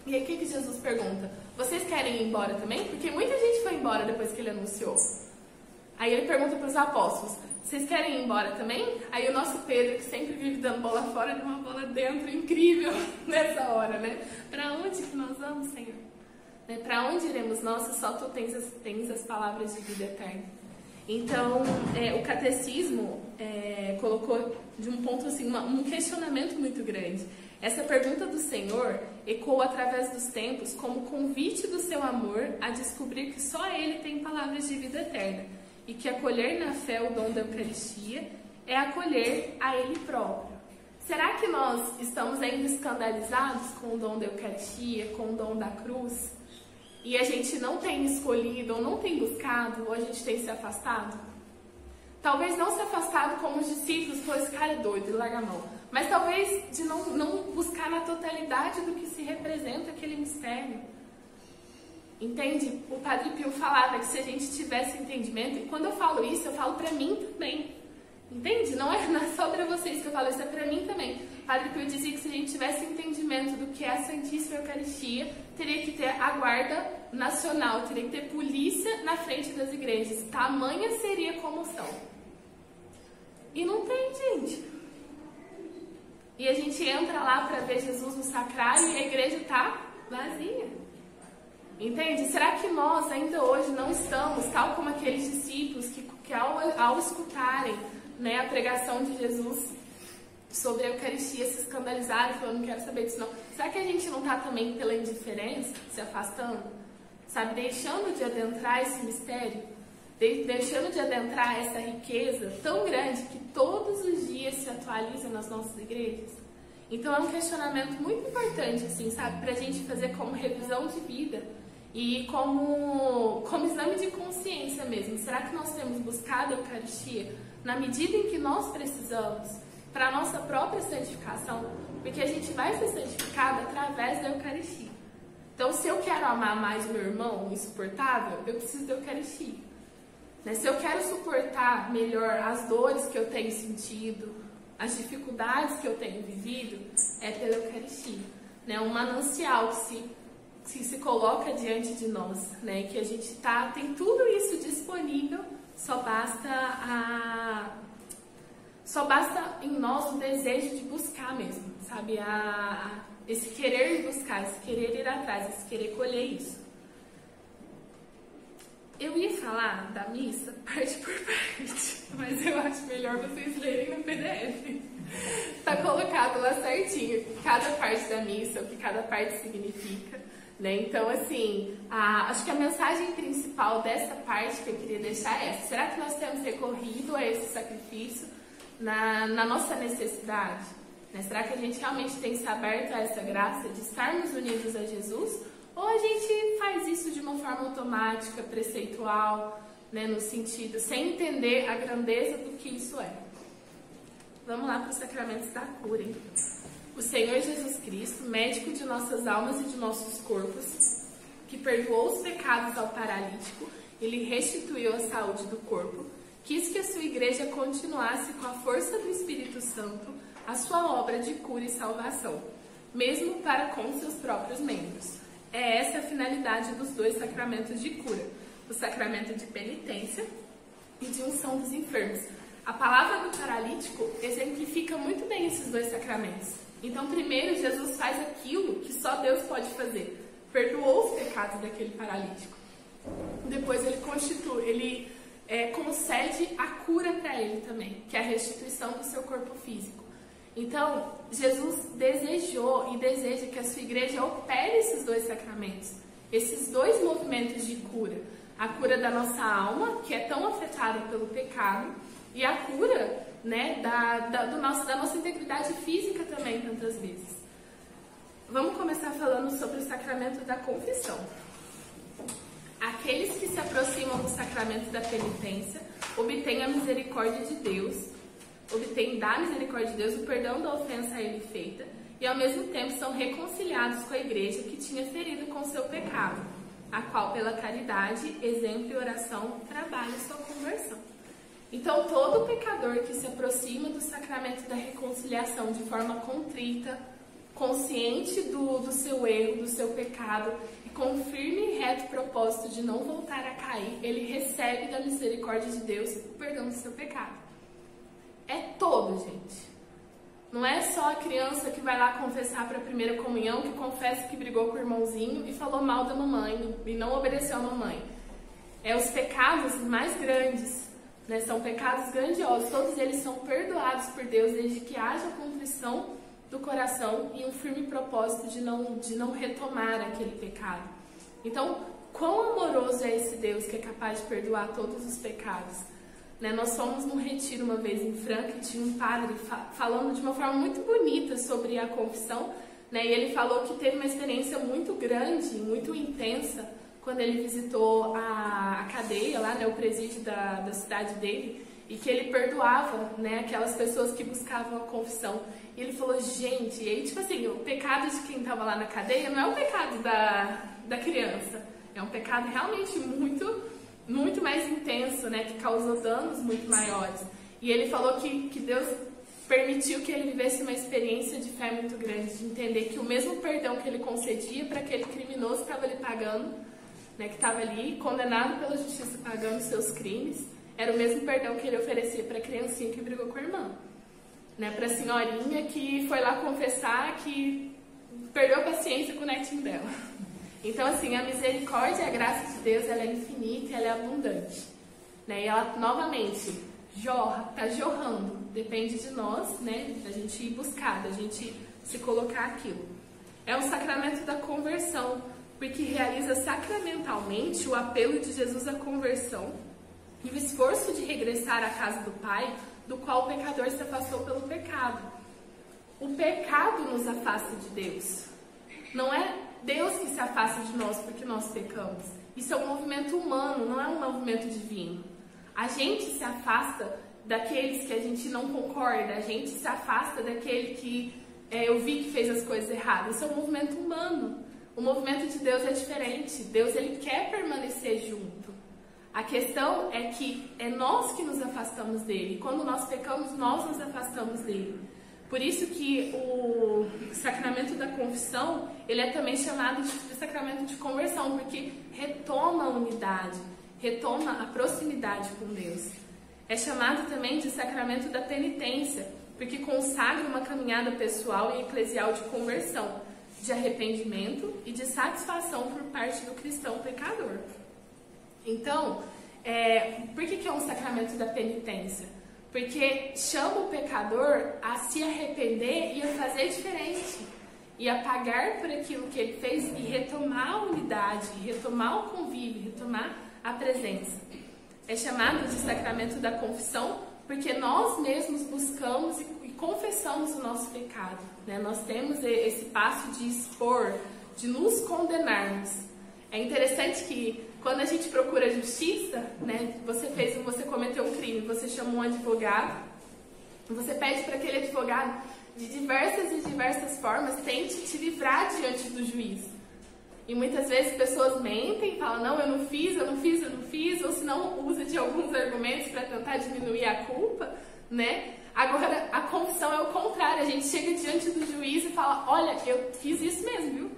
Speaker 1: E aí, o que Jesus pergunta? Vocês querem ir embora também? Porque muita gente foi embora depois que ele anunciou. Aí ele pergunta para os apóstolos, vocês querem ir embora também? Aí o nosso Pedro, que sempre vive dando bola fora, deu uma bola dentro, incrível nessa hora, né? Para onde que nós vamos, Senhor? Né? Para onde iremos nós? Só tu tens as palavras de vida eterna. Então, o catecismo colocou de um ponto assim, um questionamento muito grande. Essa pergunta do Senhor ecoa através dos tempos como convite do seu amor a descobrir que só Ele tem palavras de vida eterna e que acolher na fé o dom da Eucaristia é acolher a Ele próprio. Será que nós estamos ainda escandalizados com o dom da Eucaristia, com o dom da cruz? E a gente não tem escolhido ou não tem buscado, ou a gente tem se afastado? Talvez não se afastado como os discípulos, pô, esse cara é doido, ele larga a mão. Mas talvez de não buscar na totalidade do que se representa aquele mistério. Entende? O Padre Pio falava que se a gente tivesse entendimento, e quando eu falo isso, eu falo pra mim também. Entende? Não é só pra vocês que eu falo, isso é pra mim também. O Padre Pio dizia que se a gente tivesse entendimento do que é a Santíssima Eucaristia, teria que ter a guarda nacional, teria que ter polícia na frente das igrejas. Tamanha seria a comoção. E não tem, gente. E a gente entra lá para ver Jesus no sacrário e a igreja tá vazia. Entende? Será que nós ainda hoje não estamos, tal como aqueles discípulos que ao escutarem, né, a pregação de Jesus sobre a Eucaristia se escandalizaram, falando, não quero saber disso não. Será que a gente não está também pela indiferença, se afastando? Sabe, deixando de adentrar esse mistério? Deixando de adentrar essa riqueza tão grande que todos os dias se atualiza nas nossas igrejas? Então é um questionamento muito importante, assim, sabe, pra gente fazer como revisão de vida e como exame de consciência mesmo. Será que nós temos buscado a Eucaristia na medida em que nós precisamos para a nossa própria santificação? Porque a gente vai ser santificado através da Eucaristia. Então, se eu quero amar mais o meu irmão insuportável, eu preciso da Eucaristia. Né? Se eu quero suportar melhor as dores que eu tenho sentido, as dificuldades que eu tenho vivido, é pela Eucaristia. Né? Um manancial que se coloca diante de nós, né? Que a gente tem tudo isso disponível, só basta em nós o desejo de buscar mesmo, sabe? Esse querer buscar, esse querer ir atrás, esse querer colher isso. Eu ia falar da missa parte por parte, mas eu acho melhor vocês lerem no PDF. Tá colocado lá certinho cada parte da missa, o que cada parte significa, né? Então, assim, acho que a mensagem principal dessa parte que eu queria deixar é essa. Será que nós temos recorrido a esse sacrifício na nossa necessidade? Né? Será que a gente realmente tem se aberto a essa graça de estarmos unidos a Jesus? Ou a gente faz isso de uma forma automática, preceitual, né, no sentido, sem entender a grandeza do que isso é? Vamos lá para os sacramentos da cura, hein? O Senhor Jesus Cristo, médico de nossas almas e de nossos corpos, que perdoou os pecados ao paralítico e lhe restituiu a saúde do corpo, quis que a sua igreja continuasse com a força do Espírito Santo a sua obra de cura e salvação, mesmo para com seus próprios membros. É essa a finalidade dos dois sacramentos de cura, o sacramento de penitência e de unção dos enfermos. A palavra do paralítico exemplifica muito bem esses dois sacramentos. Então, primeiro, Jesus faz aquilo que só Deus pode fazer. Perdoou os pecados daquele paralítico. Depois ele concede a cura para ele também, que é a restituição do seu corpo físico. Então, Jesus desejou e deseja que a sua igreja opere esses dois sacramentos, esses dois movimentos de cura. A cura da nossa alma, que é tão afetada pelo pecado, e a cura, né, da nossa integridade física também, tantas vezes. Vamos começar falando sobre o sacramento da confissão. Aqueles que se aproximam do sacramento da penitência obtêm a misericórdia de Deus, obtêm da misericórdia de Deus o perdão da ofensa a ele feita e ao mesmo tempo são reconciliados com a igreja que tinha ferido com seu pecado, a qual pela caridade, exemplo e oração trabalha sua conversão. Então todo pecador que se aproxima do sacramento da reconciliação de forma contrita, consciente do seu erro, do seu pecado e com firme e reto propósito de não voltar a cair, ele recebe da misericórdia de Deus o perdão do seu pecado. É todo, gente. Não é só a criança que vai lá confessar para a primeira comunhão, que confessa que brigou com o irmãozinho e falou mal da mamãe e não obedeceu a mamãe. É os pecados mais grandes, né? São pecados grandiosos. Todos eles são perdoados por Deus desde que haja contrição do coração e um firme propósito de não retomar aquele pecado. Então, quão amoroso é esse Deus que é capaz de perdoar todos os pecados? Né? Nós fomos num retiro uma vez em Franca e tinha um padre falando de uma forma muito bonita sobre a confissão, né? E ele falou que teve uma experiência muito grande, muito intensa, quando ele visitou a cadeia lá, né, o presídio da cidade dele, e que ele perdoava, né, aquelas pessoas que buscavam a confissão. E ele falou, gente, e aí, tipo assim, o pecado de quem estava lá na cadeia não é o pecado da criança, é um pecado realmente muito mais intenso, né, que causou danos muito maiores. E ele falou que Deus permitiu que ele vivesse uma experiência de fé muito grande, de entender que o mesmo perdão que ele concedia para aquele criminoso que estava ali pagando, né, que estava ali condenado pela justiça pagando seus crimes, era o mesmo perdão que ele oferecia para a criancinha que brigou com a irmã, né, para a senhorinha que foi lá confessar que perdeu a paciência com o netinho dela. Então, assim, a misericórdia e a graça de Deus, ela é infinita, ela é abundante, né? E ela, novamente, jorra, tá jorrando. Depende de nós, né? Da gente ir buscar, da gente se colocar aquilo. É um sacramento da conversão, porque realiza sacramentalmente o apelo de Jesus à conversão e o esforço de regressar à casa do Pai, do qual o pecador se afastou pelo pecado. O pecado nos afasta de Deus. Não é Deus que se afasta de nós porque nós pecamos. Isso é um movimento humano, não é um movimento divino. A gente se afasta daqueles que a gente não concorda, a gente se afasta daquele que eu vi que fez as coisas erradas. Isso é um movimento humano. O movimento de Deus é diferente. Deus, ele quer permanecer junto. A questão é que é nós que nos afastamos dele. E quando nós pecamos, nós nos afastamos dele. Por isso que o sacramento da confissão, ele é também chamado de sacramento de conversão, porque retoma a unidade, retoma a proximidade com Deus. É chamado também de sacramento da penitência, porque consagra uma caminhada pessoal e eclesial de conversão, de arrependimento e de satisfação por parte do cristão pecador. Então, por que é um sacramento da penitência? Porque chama o pecador a se arrepender e a fazer diferente, e a pagar por aquilo que ele fez e retomar a unidade, retomar o convívio, retomar a presença. É chamado de sacramento da confissão porque nós mesmos buscamos e confessamos o nosso pecado, né? Nós temos esse passo de expor, de nos condenarmos. É interessante que quando a gente procura justiça, né, você cometeu um crime, você chama um advogado, você pede para aquele advogado, de diversas formas, tente te livrar diante do juiz. E muitas vezes pessoas mentem, falam, não, eu não fiz, ou se não, usa de alguns argumentos para tentar diminuir a culpa, né? Agora, a confissão é o contrário, a gente chega diante do juiz e fala, olha, eu fiz isso mesmo, viu?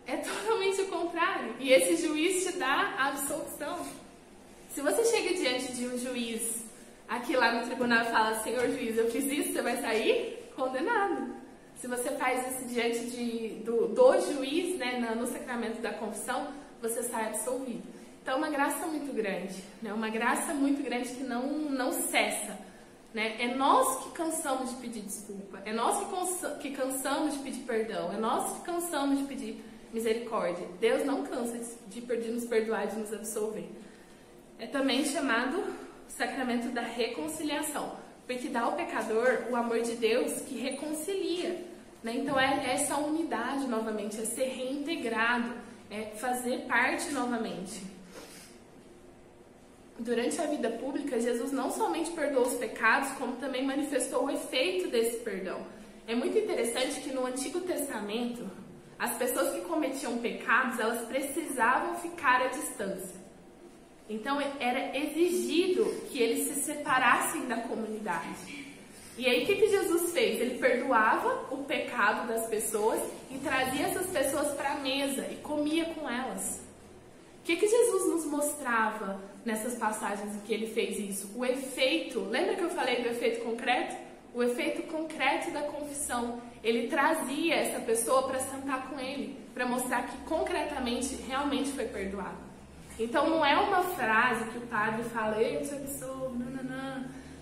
Speaker 1: É totalmente o contrário. E esse juiz te dá a absolução. Se você chega diante de um juiz, aqui lá no tribunal e fala, senhor juiz, eu fiz isso, você vai sair condenado. Se você faz isso diante do juiz, né, no sacramento da confissão, você sai absolvido. Então é uma graça muito grande, né? Uma graça muito grande que não cessa. Né? É nós que cansamos de pedir desculpa, é nós que cansamos de pedir perdão, é nós que cansamos de pedir misericórdia. Deus não cansa de nos perdoar, de nos absolver. É também chamado sacramento da reconciliação, porque dá ao pecador o amor de Deus que reconcilia. Né? Então é essa unidade novamente, é ser reintegrado, é fazer parte novamente. Durante a vida pública, Jesus não somente perdoou os pecados, como também manifestou o efeito desse perdão. É muito interessante que no Antigo Testamento, as pessoas que cometiam pecados, elas precisavam ficar à distância. Então, era exigido que eles se separassem da comunidade. E aí, o que Jesus fez? Ele perdoava o pecado das pessoas e trazia essas pessoas para a mesa e comia com elas. O que Jesus nos mostrava nessas passagens em que ele fez isso? O efeito, lembra que eu falei do efeito concreto? O efeito concreto da confissão. Ele trazia essa pessoa para sentar com ele, para mostrar que concretamente, realmente foi perdoado. Então não é uma frase que o padre fala, eu te absolvo,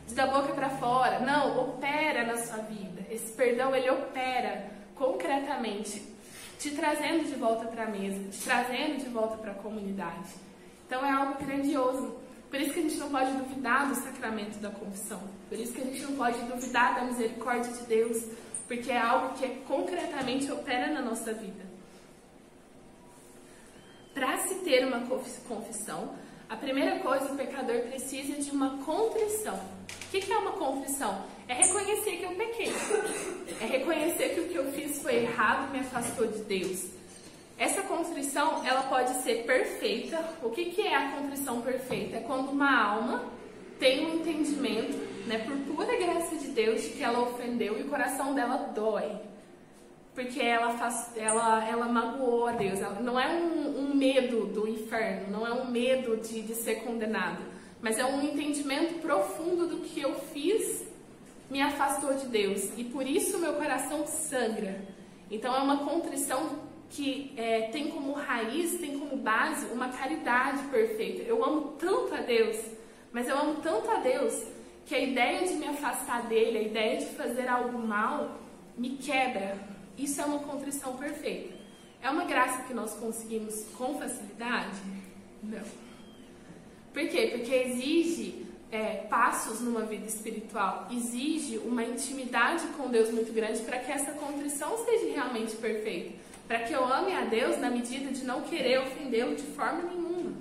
Speaker 1: da boca para fora. Não, opera na sua vida. Esse perdão, ele opera concretamente, te trazendo de volta para a mesa, te trazendo de volta para a comunidade. Então é algo grandioso. Por isso que a gente não pode duvidar do sacramento da confissão. Por isso que a gente não pode duvidar da misericórdia de Deus, porque é algo que concretamente opera na nossa vida. Para se ter uma confissão, a primeira coisa, o pecador precisa de uma contrição. O que é uma contrição? É reconhecer que eu pequei. É reconhecer que o que eu fiz foi errado e me afastou de Deus. Essa contrição, ela pode ser perfeita. O que é a contrição perfeita? É quando uma alma tem um entendimento, né, por pura graça de Deus, de que ela ofendeu e o coração dela dói. Porque ela magoou a Deus. Não é um medo do inferno, não é um medo de ser condenado, mas é um entendimento profundo do que eu fiz me afastou de Deus. E por isso meu coração sangra. Então é uma contrição que tem como raiz, tem como base uma caridade perfeita. Eu amo tanto a Deus, mas eu amo tanto a Deus que a ideia de me afastar dele, a ideia de fazer algo mal, me quebra. Isso é uma contrição perfeita. É uma graça que nós conseguimos com facilidade? Não. Por quê? Porque exige passos numa vida espiritual, exige uma intimidade com Deus muito grande para que essa contrição seja realmente perfeita. Para que eu ame a Deus na medida de não querer ofendê-lo de forma nenhuma.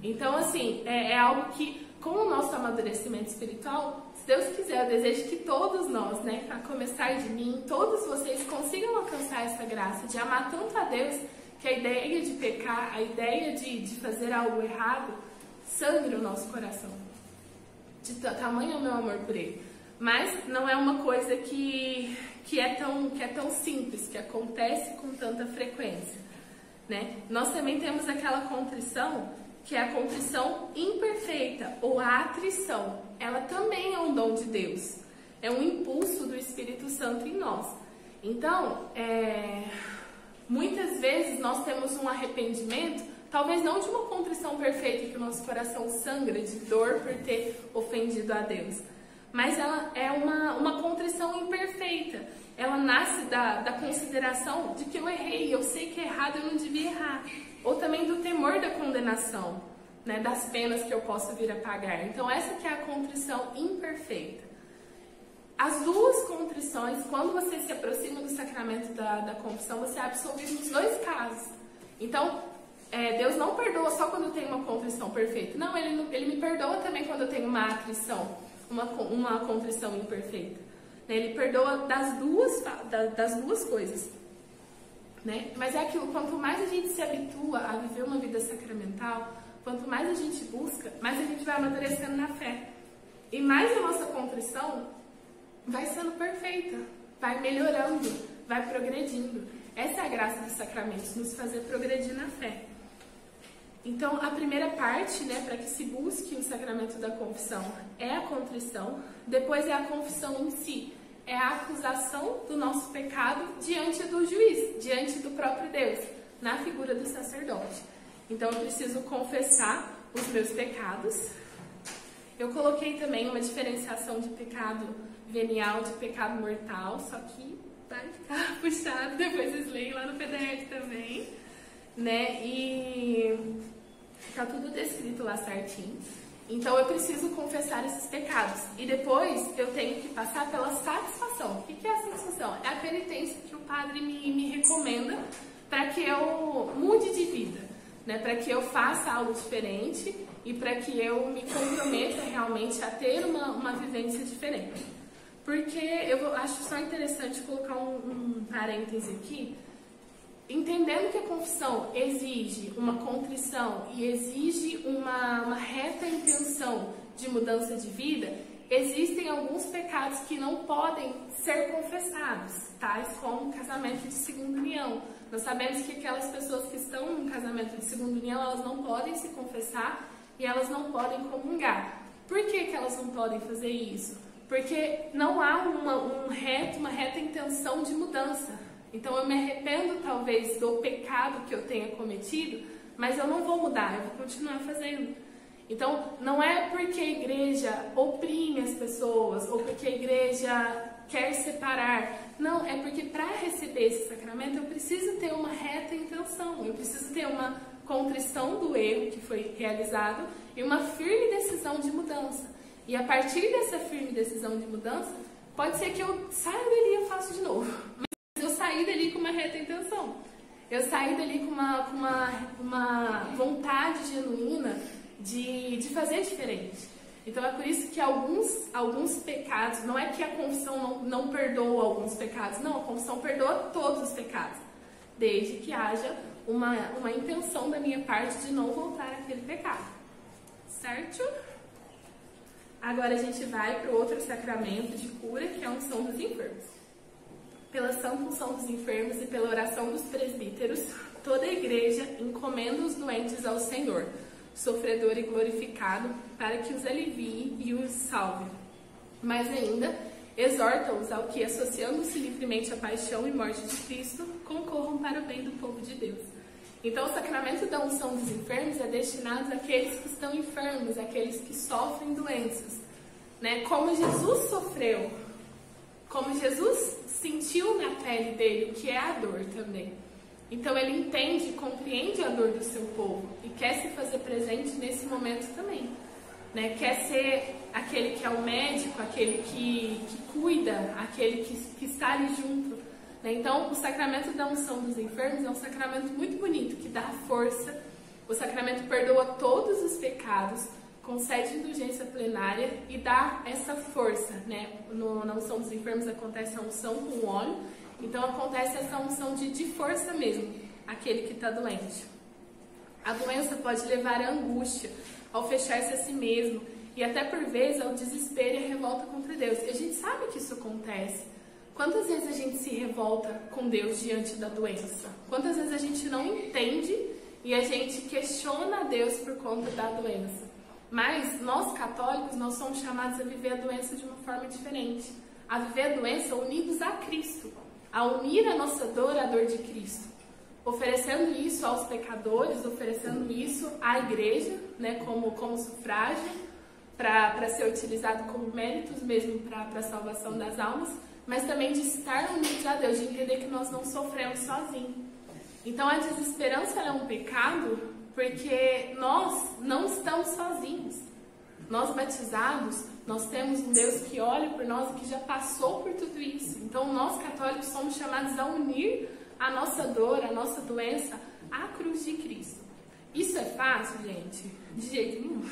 Speaker 1: Então, assim, é algo que, com o nosso amadurecimento espiritual, se Deus quiser, eu desejo que todos nós, né, a começar de mim, todos vocês consigam alcançar essa graça de amar tanto a Deus que a ideia de pecar, a ideia de fazer algo errado, sangre o nosso coração. De tamanho é o meu amor por Ele. Mas não é uma coisa que é tão simples, que acontece com tanta frequência, né? Nós também temos aquela contrição, que é a contrição imperfeita, ou a atrição. Ela também é um dom de Deus. É um impulso do Espírito Santo em nós. Então, muitas vezes nós temos um arrependimento, talvez não de uma contrição perfeita, que o nosso coração sangra de dor por ter ofendido a Deus. Mas ela é uma contrição imperfeita. Ela nasce da consideração de que eu errei, eu sei que é errado, eu não devia errar. Ou também do temor da condenação, né, das penas que eu posso vir a pagar. Então essa que é a contrição imperfeita. As duas contrições, quando você se aproxima do sacramento da confissão, você é absolvido nos dois casos. Então, Deus não perdoa só quando eu tenho uma contrição perfeita. Não, Ele me perdoa também quando eu tenho uma atrição, uma contrição imperfeita. Ele perdoa das duas coisas. Né? Mas é aquilo, quanto mais a gente se habitua a viver uma vida sacramental, quanto mais a gente busca, mais a gente vai amadurecendo na fé. E mais a nossa contrição vai sendo perfeita, vai melhorando, vai progredindo. Essa é a graça dos sacramentos, nos fazer progredir na fé. Então, a primeira parte, né, para que se busque o sacramento da confissão é a contrição, depois é a confissão em si. É a acusação do nosso pecado diante do juiz, diante do próprio Deus, na figura do sacerdote. Então eu preciso confessar os meus pecados. Eu coloquei também uma diferenciação de pecado venial de pecado mortal, só que vai ficar puxado, depois vocês leem lá no PDF também, né? E tá tudo descrito lá certinho. Então eu preciso confessar esses pecados. E depois eu tenho que passar pela satisfação. O que é a satisfação? É a penitência que o padre me recomenda para que eu mude de vida, né? Para que eu faça algo diferente e para que eu me comprometa realmente a ter uma vivência diferente. Porque eu acho só interessante colocar um parêntese aqui. Entendendo que a confissão exige uma contrição e exige uma reta intenção de mudança de vida, existem alguns pecados que não podem ser confessados, tais como casamento de segunda união. Nós sabemos que aquelas pessoas que estão num casamento de segunda união, elas não podem se confessar e elas não podem comungar. Por que elas não podem fazer isso? Porque não há uma reta intenção de mudança. Então eu me arrependo talvez do pecado que eu tenha cometido, mas eu não vou mudar, eu vou continuar fazendo. Então não é porque a igreja oprime as pessoas ou porque a igreja quer separar. Não, é porque para receber esse sacramento eu preciso ter uma reta intenção, eu preciso ter uma contrição do erro que foi realizado e uma firme decisão de mudança. E a partir dessa firme decisão de mudança, pode ser que eu saia dali e eu faço de novo. Eu saí dali com uma reta intenção. Eu saí dali com uma vontade genuína de fazer diferente. Então é por isso que alguns pecados, não é que a confissão não perdoa alguns pecados, não, a confissão perdoa todos os pecados, desde que haja uma intenção da minha parte de não voltar àquele pecado. Certo? Agora a gente vai para o outro sacramento de cura, que é a unção dos enfermos. Pela santa unção dos enfermos e pela oração dos presbíteros, toda a igreja encomenda os doentes ao Senhor, sofredor e glorificado, para que os alivie e os salve. Mais ainda, exorta-os ao que, associando-se livremente à paixão e morte de Cristo, concorram para o bem do povo de Deus. Então, o sacramento da unção dos enfermos é destinado àqueles que estão enfermos, àqueles que sofrem doenças, né? Como Jesus sofreu, como Jesus sentiu na pele dele o que é a dor também. Então, ele entende e compreende a dor do seu povo e quer se fazer presente nesse momento também, né? Quer ser aquele que é o médico, aquele que cuida, aquele que está ali junto. Então, o sacramento da unção dos enfermos é um sacramento muito bonito, que dá força. O sacramento perdoa todos os pecados, concede indulgência plenária e dá essa força, né? Na unção dos enfermos acontece a unção com óleo, então acontece essa unção de força mesmo, aquele que está doente. A doença pode levar à angústia, ao fechar-se a si mesmo e até por vezes ao desespero e à revolta contra Deus. E a gente sabe que isso acontece. Quantas vezes a gente se revolta com Deus diante da doença? Quantas vezes a gente não entende e a gente questiona Deus por conta da doença? Mas nós católicos, nós somos chamados a viver a doença de uma forma diferente. A viver a doença unidos a Cristo. A unir a nossa dor à dor de Cristo. Oferecendo isso aos pecadores, oferecendo isso à igreja, né, como sufrágio, para ser utilizado como méritos mesmo para a salvação das almas, mas também de estar unidos a Deus, de entender que nós não sofremos sozinhos. Então a desesperança é um pecado porque nós não estamos sozinhos. Nós batizados, nós temos um Deus que olha por nós e que já passou por tudo isso. Então nós católicos somos chamados a unir a nossa dor, a nossa doença à cruz de Cristo. Isso é fácil, gente? De jeito nenhum.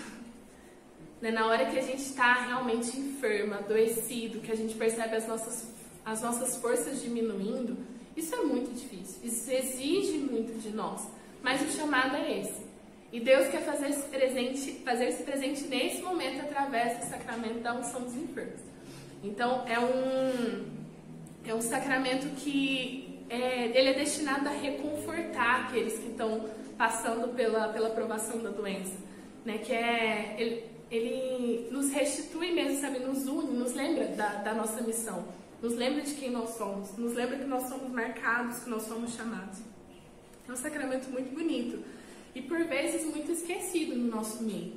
Speaker 1: Na hora que a gente está realmente enfermo, adoecido, que a gente percebe as nossas forças diminuindo, isso é muito difícil, isso exige muito de nós, mas o chamado é esse. E Deus quer fazer-se presente nesse momento através do sacramento da unção dos enfermos. Então, é um sacramento que ele é destinado a reconfortar aqueles que estão passando pela provação da doença, né? Ele nos restitui mesmo, sabe? Nos une, nos lembra da nossa missão, nos lembra de quem nós somos, nos lembra que nós somos marcados, que nós somos chamados. É um sacramento muito bonito e por vezes muito esquecido no nosso meio.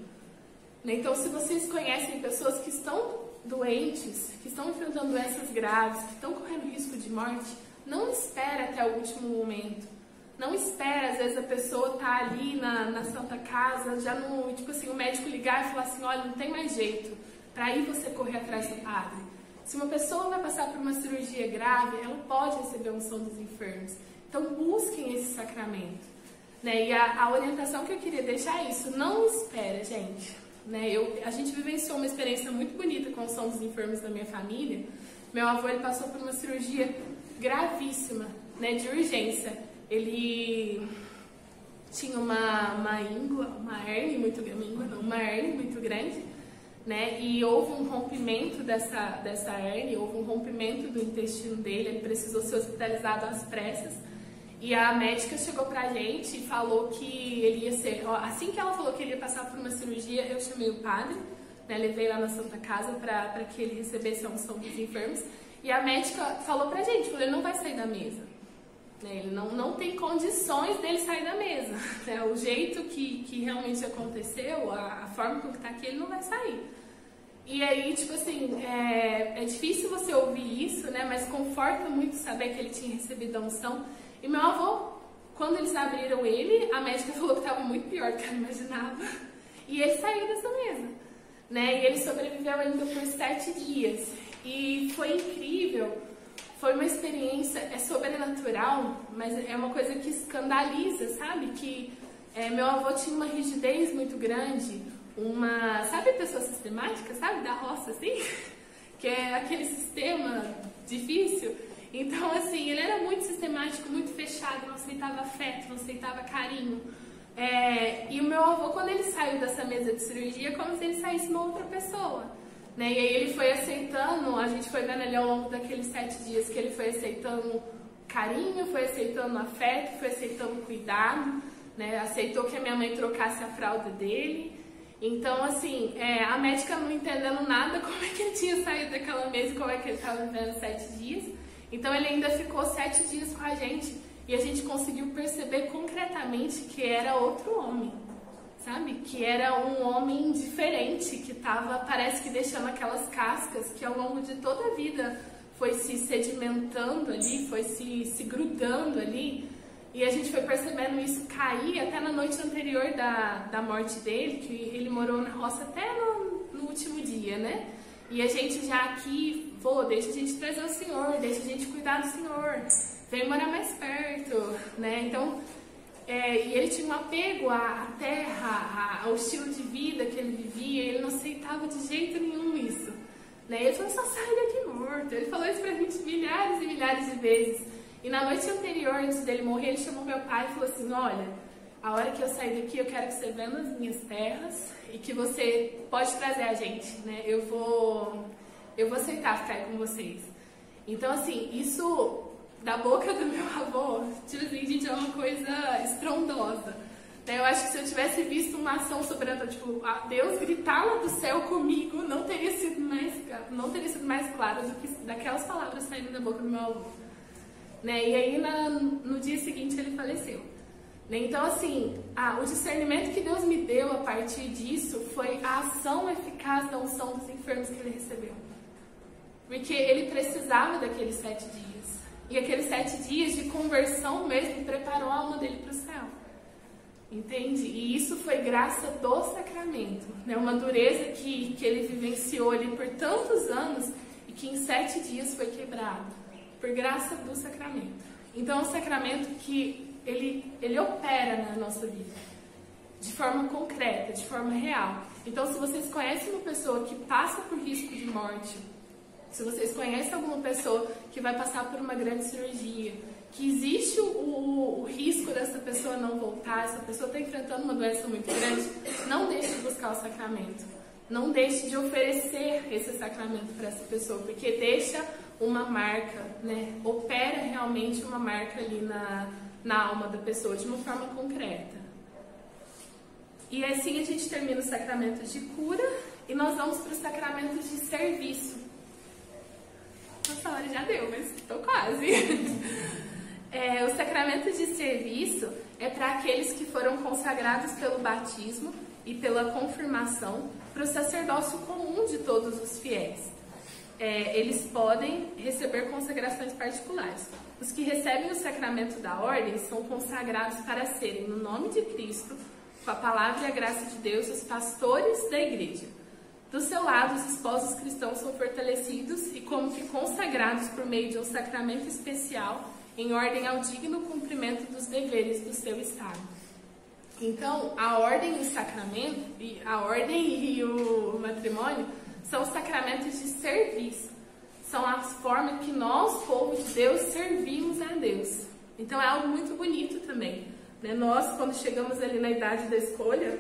Speaker 1: Então, se vocês conhecem pessoas que estão doentes, que estão enfrentando doenças graves, que estão correndo risco de morte, não espere até o último momento. Não espera, às vezes a pessoa tá ali na Santa Casa, já no, tipo assim, o médico ligar e falar assim, olha, não tem mais jeito, para aí você correr atrás do padre. Se uma pessoa vai passar por uma cirurgia grave, ela pode receber a unção dos enfermos. Então busquem esse sacramento, né? E a orientação que eu queria deixar é isso, não espera, gente. Né? A gente vivenciou uma experiência muito bonita com a unção dos enfermos da minha família. Meu avô, ele passou por uma cirurgia gravíssima, né, de urgência. Ele tinha uma hérnia muito grande, né? E houve um rompimento dessa hérnia, houve um rompimento do intestino dele, ele precisou ser hospitalizado às pressas. E a médica chegou pra gente e falou que ele ia ser... Assim que ela falou que ele ia passar por uma cirurgia, eu chamei o padre, né? Levei lá na Santa Casa para que ele recebesse a unção dos enfermos. E a médica falou pra gente, ele não vai sair da mesa. Ele não tem condições dele sair da mesa. O jeito que realmente aconteceu, a forma como está aqui, ele não vai sair. E aí, tipo assim, é difícil você ouvir isso, né? Mas conforta muito saber que ele tinha recebido a unção. E meu avô, quando eles abriram ele, a médica falou que estava muito pior do que ela imaginava. E ele saiu dessa mesa, né? E ele sobreviveu ainda por 7 dias. E foi incrível. Foi uma experiência, é sobrenatural, mas é uma coisa que escandaliza, sabe? Que meu avô tinha uma rigidez muito grande, sabe a pessoa sistemática, sabe? Da roça, assim? Que é aquele sistema difícil. Então, assim, ele era muito sistemático, muito fechado, não aceitava afeto, não aceitava carinho. E o meu avô, quando ele saiu dessa mesa de cirurgia, é como se ele saísse uma outra pessoa. Né? E aí ele foi aceitando, a gente foi vendo ali ao longo daqueles 7 dias que ele foi aceitando carinho, foi aceitando afeto, foi aceitando cuidado, né? Aceitou que a minha mãe trocasse a fralda dele. Então, assim, a médica não entendendo nada como é que ele tinha saído daquela mesa e como é que ele estava vivendo 7 dias. Então, ele ainda ficou 7 dias com a gente e a gente conseguiu perceber concretamente que era outro homem, sabe? Que era um homem diferente, que estava, parece que deixando aquelas cascas que ao longo de toda a vida foi se sedimentando ali, foi se grudando ali. E a gente foi percebendo isso cair até na noite anterior da morte dele, que ele morou na roça até no último dia, né? E a gente já aqui, deixa a gente trazer o Senhor, deixa a gente cuidar do Senhor, vem morar mais perto, né? Então, e ele tinha um apego à terra, ao estilo de vida que ele vivia, ele não aceitava de jeito nenhum isso, né? Ele falou, só sai daqui morto. Ele falou isso pra gente milhares e milhares de vezes. E na noite anterior, antes dele morrer, ele chamou meu pai e falou assim, olha, a hora que eu sair daqui, eu quero que você venda as minhas terras e que você pode trazer a gente, né? Eu vou aceitar ficar aí com vocês. Então, assim, isso da boca do meu avô, tipo assim, gente, é uma coisa estrondosa. Eu acho que se eu tivesse visto uma ação sobrenatural, tipo, Deus gritar lá do céu comigo, não teria sido mais claro do que daquelas palavras saindo da boca do meu avô. Né? E aí, no dia seguinte, ele faleceu. Né? Então, assim, o discernimento que Deus me deu a partir disso foi a ação eficaz da unção dos enfermos que ele recebeu. Porque ele precisava daqueles 7 dias. E aqueles 7 dias de conversão mesmo preparou a alma dele para o céu. Entende? E isso foi graça do sacramento. Né? Uma dureza que ele vivenciou ali por tantos anos e que em 7 dias foi quebrado. Por graça do sacramento. Então, é um sacramento que ele opera na nossa vida, de forma concreta, de forma real. Então, se vocês conhecem uma pessoa que passa por risco de morte, se vocês conhecem alguma pessoa que vai passar por uma grande cirurgia, que existe o risco dessa pessoa não voltar, essa pessoa está enfrentando uma doença muito grande, não deixe de buscar o sacramento. Não deixe de oferecer esse sacramento para essa pessoa, porque deixa uma marca, né? Opera realmente uma marca ali na alma da pessoa, de uma forma concreta. E assim a gente termina os sacramentos de cura e nós vamos para os sacramentos de serviço. Nossa, a hora já deu, mas estou quase. Os sacramentos de serviço é para aqueles que foram consagrados pelo batismo e pela confirmação para o sacerdócio comum de todos os fiéis. Eles podem receber consagrações particulares. Os que recebem o sacramento da ordem são consagrados para serem, no nome de Cristo, com a palavra e a graça de Deus, os pastores da igreja. Do seu lado, os esposos cristãos são fortalecidos e como que consagrados por meio de um sacramento especial em ordem ao digno cumprimento dos deveres do seu estado. Então, a ordem e o sacramento, a ordem e o matrimônio são os sacramentos de serviço. São as formas que nós, povo de Deus, servimos a Deus. Então, é algo muito bonito também. Né? Nós, quando chegamos ali na idade da escolha,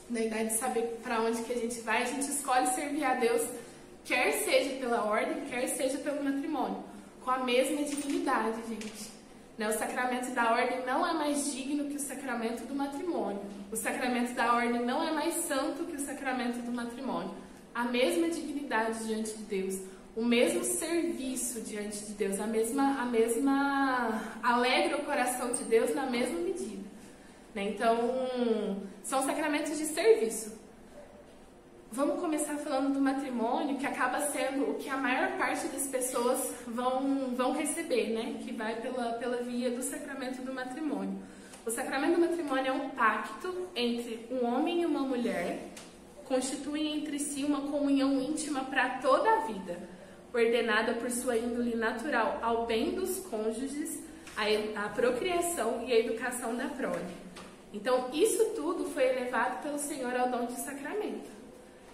Speaker 1: na idade de saber para onde que a gente vai, a gente escolhe servir a Deus, quer seja pela ordem, quer seja pelo matrimônio, com a mesma dignidade, gente. Né? O sacramento da ordem não é mais digno que o sacramento do matrimônio. O sacramento da ordem não é mais santo que o sacramento do matrimônio. A mesma dignidade diante de Deus, o mesmo serviço diante de Deus, a mesma alegra o coração de Deus na mesma medida. Né? Então, são sacramentos de serviço. Vamos começar falando do matrimônio, que acaba sendo o que a maior parte das pessoas vão receber, né? Que vai pela via do sacramento do matrimônio. O sacramento do matrimônio é um pacto entre um homem e uma mulher, constituem entre si uma comunhão íntima para toda a vida, ordenada por sua índole natural ao bem dos cônjuges, a procriação e a educação da prole. Então, isso tudo foi elevado pelo Senhor ao dom de sacramento.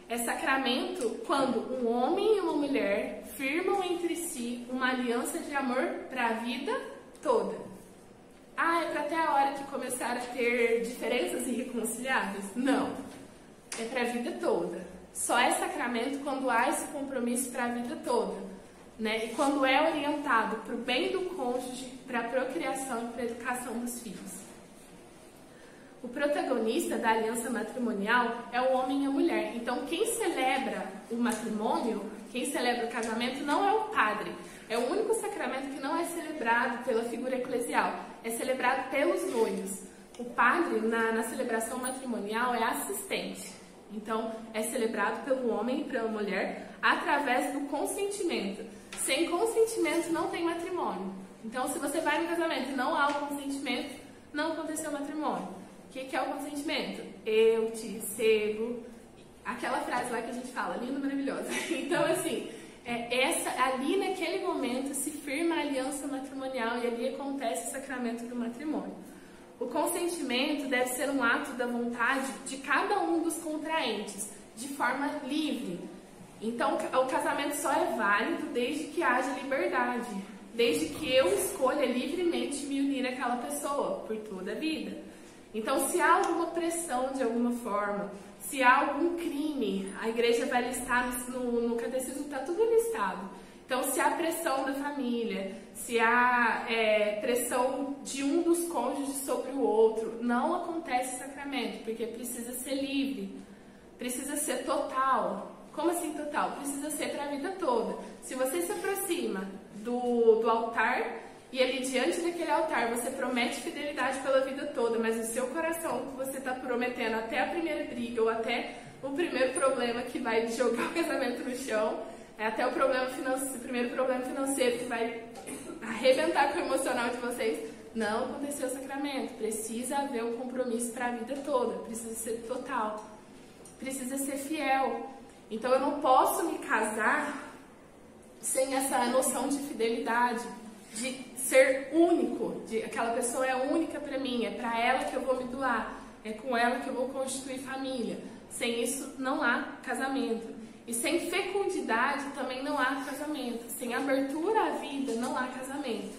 Speaker 1: É sacramento quando um homem e uma mulher firmam entre si uma aliança de amor para a vida toda. É para até a hora que começaram a ter diferenças irreconciliáveis? Não. É para a vida toda. Só é sacramento quando há esse compromisso para a vida toda. Né? E quando é orientado para o bem do cônjuge, para a procriação e para a educação dos filhos. O protagonista da aliança matrimonial é o homem e a mulher. Então, quem celebra o matrimônio, quem celebra o casamento, não é o padre. É o único sacramento que não é celebrado pela figura eclesial, é celebrado pelos noivos. O padre, na celebração matrimonial, é assistente. Então, é celebrado pelo homem e pela mulher através do consentimento. Sem consentimento não tem matrimônio. Então, se você vai no casamento e não há o consentimento, não aconteceu o matrimônio. O que é o consentimento? Eu te cego. Aquela frase lá que a gente fala, linda, maravilhosa. Então, assim, ali naquele momento se firma a aliança matrimonial e ali acontece o sacramento do matrimônio. O consentimento deve ser um ato da vontade de cada um dos contraentes, de forma livre. Então, o casamento só é válido desde que haja liberdade, desde que eu escolha livremente me unir àquela pessoa por toda a vida. Então, se há alguma pressão de alguma forma, se há algum crime, a igreja vai listar no catecismo, está tudo listado. Então, se há pressão da família, se há pressão de um dos cônjuges sobre o outro, não acontece sacramento, porque precisa ser livre, precisa ser total. Como assim total? Precisa ser para a vida toda. Se você se aproxima do altar e ali diante daquele altar você promete fidelidade pela vida toda, mas no seu coração você está prometendo até a primeira briga ou até o primeiro problema que vai jogar o casamento no chão, até o primeiro problema financeiro que vai arrebentar com o emocional de vocês, não aconteceu o sacramento. Precisa haver um compromisso para a vida toda, precisa ser total, precisa ser fiel. Então eu não posso me casar sem essa noção de fidelidade, de ser único, de aquela pessoa é única para mim, é para ela que eu vou me doar, é com ela que eu vou constituir família. Sem isso não há casamento. E sem fecundidade também não há casamento. Sem abertura à vida não há casamento.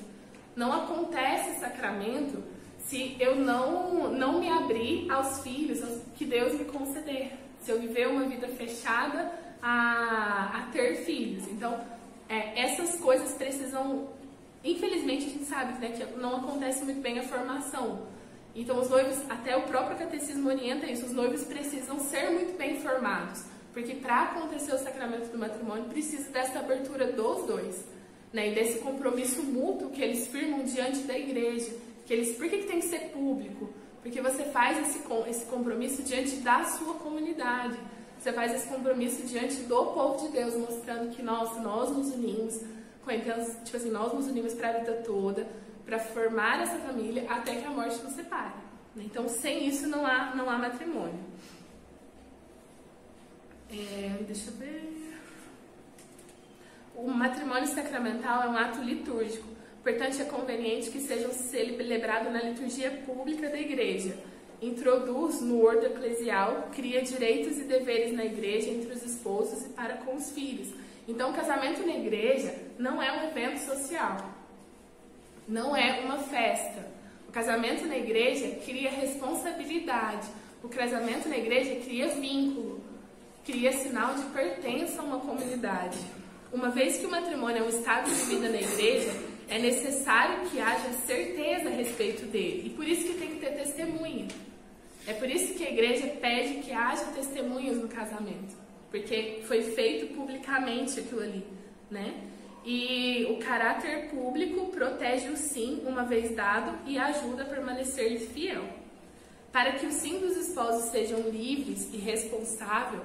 Speaker 1: Não acontece sacramento se eu não me abrir aos filhos que Deus me conceder. Se eu viver uma vida fechada a ter filhos. Então, essas coisas precisam... Infelizmente, a gente sabe, né, que não acontece muito bem a formação. Então, os noivos, até o próprio catecismo orienta isso, os noivos precisam ser muito bem formados. Porque para acontecer o sacramento do matrimônio, precisa dessa abertura dos dois, né, e desse compromisso mútuo que eles firmam diante da igreja. Por que tem que ser público? Porque você faz esse compromisso diante da sua comunidade. Você faz esse compromisso diante do povo de Deus, mostrando que nós nos unimos, tipo assim, nós nos unimos para a vida toda, para formar essa família até que a morte nos separe. Então, sem isso não há matrimônio. Deixa eu ver. O matrimônio sacramental é um ato litúrgico. Portanto, é conveniente que seja celebrado na liturgia pública da igreja. Introduz no ordo eclesial, cria direitos e deveres na igreja entre os esposos e para com os filhos. Então, o casamento na igreja não é um evento social, não é uma festa. O casamento na igreja cria responsabilidade. O casamento na igreja cria vínculo, cria sinal de pertença a uma comunidade. Uma vez que o matrimônio é um estado de vida na igreja, é necessário que haja certeza a respeito dele. E por isso que tem que ter testemunha. É por isso que a igreja pede que haja testemunhas no casamento. Porque foi feito publicamente aquilo ali, né? E o caráter público protege o sim, uma vez dado, e ajuda a permanecer fiel. Para que o sim dos esposos sejam livres e responsáveis,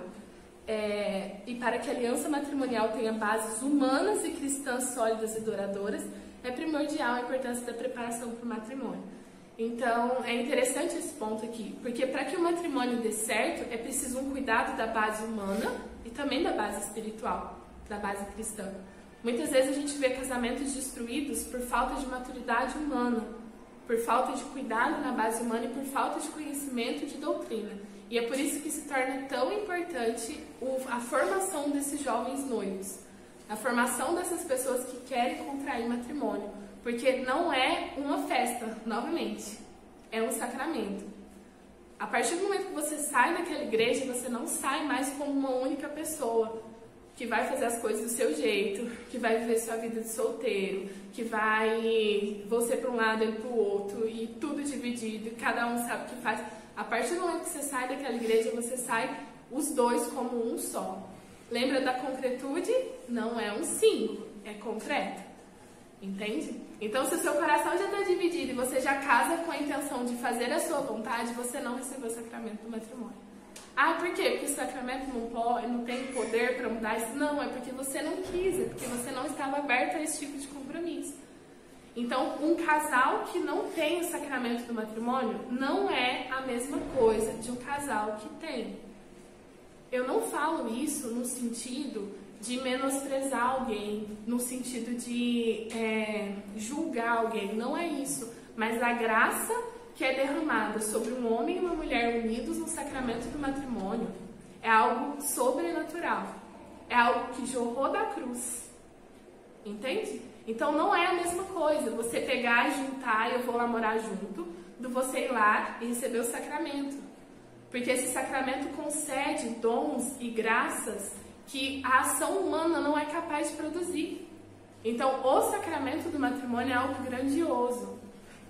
Speaker 1: e para que a aliança matrimonial tenha bases humanas e cristãs sólidas e duradouras, é primordial a importância da preparação para o matrimônio. Então, é interessante esse ponto aqui, porque para que o matrimônio dê certo, é preciso um cuidado da base humana e também da base espiritual, da base cristã. Muitas vezes a gente vê casamentos destruídos por falta de maturidade humana, por falta de cuidado na base humana e por falta de conhecimento de doutrina. E é por isso que se torna tão importante a formação desses jovens noivos, a formação dessas pessoas que querem contrair matrimônio, porque não é uma festa, novamente, é um sacramento. A partir do momento que você sai daquela igreja, você não sai mais como uma única pessoa, que vai fazer as coisas do seu jeito, que vai viver sua vida de solteiro, que vai você para um lado e para o outro, e tudo dividido, e cada um sabe o que faz. A partir do momento que você sai daquela igreja, você sai os dois como um só. Lembra da concretude? Não é um símbolo, é concreto. Entende? Então, se o seu coração já está dividido e você já casa com a intenção de fazer a sua vontade, você não recebeu o sacramento do matrimônio. Ah, por quê? Porque o sacramento não tem poder para mudar isso? Não, é porque você não quis, é porque você não estava aberto a esse tipo de compromisso. Então, um casal que não tem o sacramento do matrimônio não é a mesma coisa de um casal que tem. Eu não falo isso no sentido de menosprezar alguém, no sentido de julgar alguém, não é isso. Mas a graça que é derramada sobre um homem e uma mulher unidos no sacramento do matrimônio é algo sobrenatural, é algo que jorrou da cruz, entende? Então não é a mesma coisa você pegar e juntar, eu vou lá morar junto, do você ir lá e receber o sacramento. Porque esse sacramento concede dons e graças que a ação humana não é capaz de produzir. Então o sacramento do matrimônio é algo grandioso.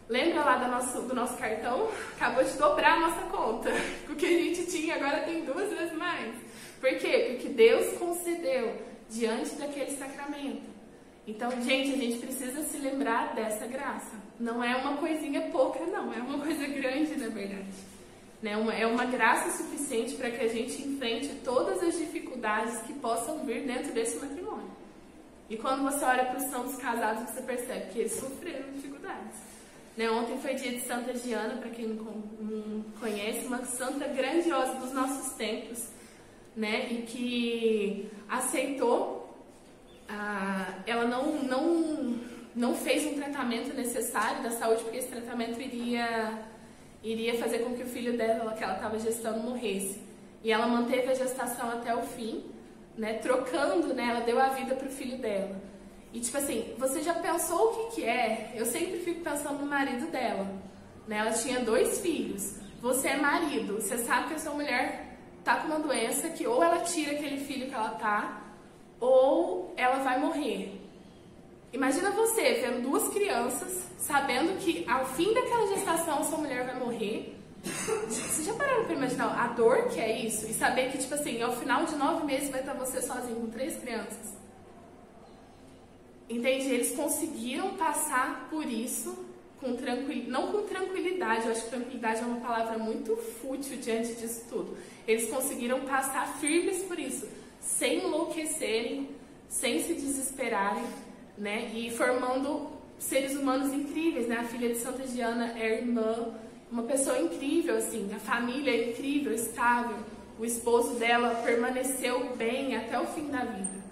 Speaker 1: Lembra lá do nosso cartão? Acabou de dobrar a nossa conta. O que a gente tinha agora tem 2 vezes mais. Por quê? Porque Deus concedeu diante daquele sacramento. Então, gente, a gente precisa se lembrar dessa graça. Não é uma coisinha pouca, não. É uma coisa grande, na verdade. É uma graça suficiente para que a gente enfrente todas as dificuldades que possam vir dentro desse matrimônio. E quando você olha para os santos casados, você percebe que eles sofreram dificuldades. Ontem foi dia de Santa Giana, para quem não conhece, uma santa grandiosa dos nossos tempos, e que aceitou. Ela não fez um tratamento necessário da saúde, porque esse tratamento iria fazer com que o filho dela, que ela estava gestando, morresse. E ela manteve a gestação até o fim, trocando, ela deu a vida para o filho dela. E tipo assim, você já pensou o que é? Eu sempre fico pensando no marido dela. Ela tinha 2 filhos. Você é marido, você sabe que a sua mulher tá com uma doença que ou ela tira aquele filho que ela tá, ou ela vai morrer. Imagina você vendo 2 crianças, sabendo que ao fim daquela gestação sua mulher vai morrer. Vocês já pararam para imaginar a dor que é isso? E saber que, tipo assim, ao final de 9 meses vai estar você sozinho com 3 crianças. Entende? Eles conseguiram passar por isso com tranquilidade, não com tranquilidade, eu acho que tranquilidade é uma palavra muito fútil diante disso tudo. Eles conseguiram passar firmes por isso, sem enlouquecerem, sem se desesperarem, e formando seres humanos incríveis, A filha de Santa Giana é irmã, uma pessoa incrível, assim, a família é incrível, estável, o esposo dela permaneceu bem até o fim da vida.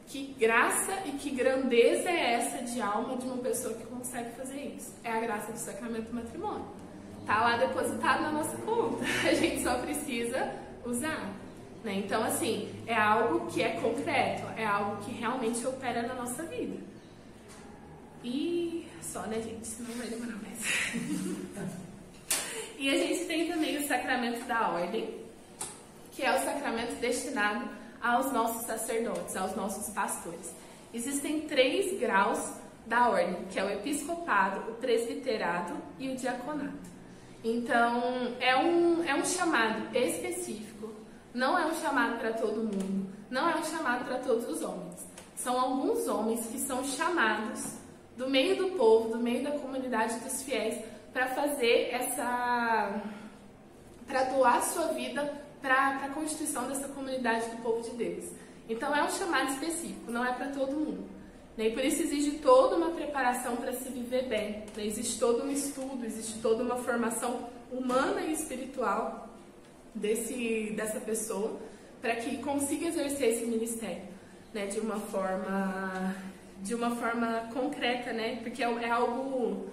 Speaker 1: Que graça e que grandeza é essa de alma de uma pessoa que consegue fazer isso? É a graça do sacramento do matrimônio. Tá lá depositado na nossa conta, a gente só precisa usar. Então, assim, é algo que é concreto, é algo que realmente opera na nossa vida. E só, gente? Senão vai demorar mais. E a gente tem também o sacramento da ordem, que é o sacramento destinado aos nossos sacerdotes, aos nossos pastores. Existem 3 graus da ordem, que é o episcopado, o presbiterado e o diaconato. Então, é um chamado específico, não é um chamado para todo mundo, não é um chamado para todos os homens. São alguns homens que são chamados do meio do povo, do meio da comunidade dos fiéis, para fazer para doar sua vida para a constituição dessa comunidade do povo de Deus. Então é um chamado específico, não é para todo mundo. E por isso exige toda uma preparação para se viver bem. Existe todo um estudo, existe toda uma formação humana e espiritual dessa pessoa para que consiga exercer esse ministério, de uma forma concreta, porque é algo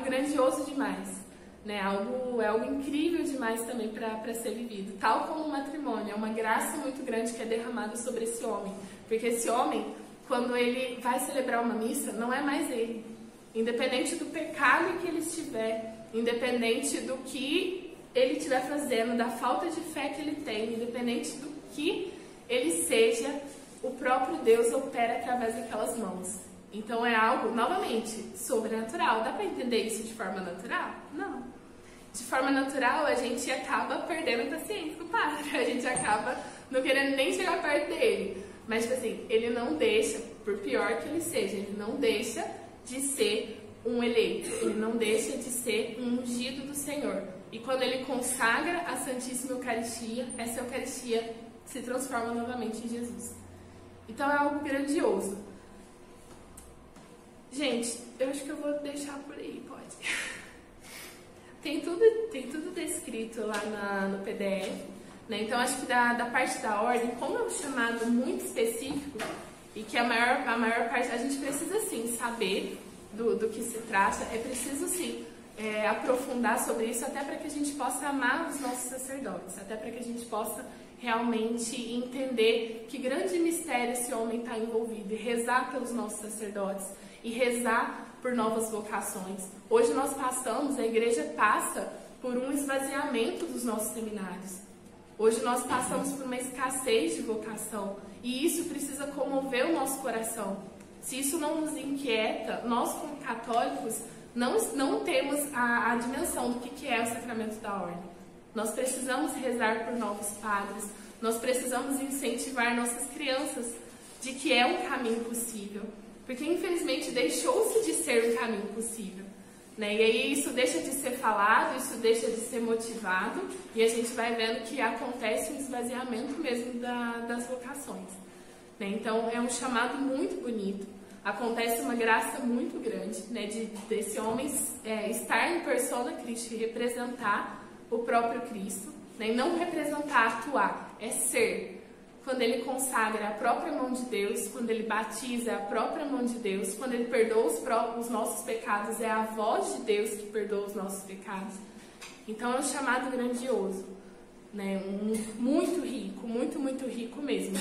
Speaker 1: grandioso demais. É algo incrível demais também para ser vivido. Tal como o matrimônio, é uma graça muito grande que é derramada sobre esse homem. Porque esse homem, quando ele vai celebrar uma missa, não é mais ele. Independente do pecado que ele estiver, independente do que ele estiver fazendo, da falta de fé que ele tem, independente do que ele seja, o próprio Deus opera através daquelas mãos. Então é algo, novamente, sobrenatural. Dá para entender isso de forma natural? Não. de forma natural, a gente acaba perdendo a paciência com o padre, a gente acaba não querendo nem chegar perto dele. Mas, tipo assim, ele não deixa, por pior que ele seja, ele não deixa de ser um eleito, ele não deixa de ser um ungido do Senhor. E quando ele consagra a Santíssima Eucaristia, essa Eucaristia se transforma novamente em Jesus. Então é algo grandioso. Gente, eu acho que eu vou deixar por aí, pode. Tem tudo descrito lá no PDF, né? Então acho que da parte da ordem, como é um chamado muito específico e que a maior parte a gente precisa sim saber do que se trata, é preciso sim aprofundar sobre isso, até para que a gente possa amar os nossos sacerdotes, até para que a gente possa realmente entender que grande mistério esse homem está envolvido, e rezar pelos nossos sacerdotes, e rezar por novas vocações. Hoje nós passamos, a igreja passa por um esvaziamento dos nossos seminários. Hoje nós passamos por uma escassez de vocação, e isso precisa comover o nosso coração. Se isso não nos inquieta, nós como católicos não temos a dimensão do que é o sacramento da ordem. Nós precisamos rezar por novos padres, nós precisamos incentivar nossas crianças de que é um caminho possível, porque infelizmente deixou-se de ser um caminho possível, né? E aí isso deixa de ser falado, isso deixa de ser motivado, e a gente vai vendo que acontece um esvaziamento mesmo das vocações, né? Então é um chamado muito bonito, acontece uma graça muito grande, né, desse homem estar em persona Christi, representar o próprio Cristo, né, e não representar, atuar, é ser. Quando ele consagra a própria mão de Deus, quando ele batiza a própria mão de Deus, quando ele perdoa os nossos pecados, é a voz de Deus que perdoa os nossos pecados. Então é um chamado grandioso, né, muito rico, muito rico mesmo,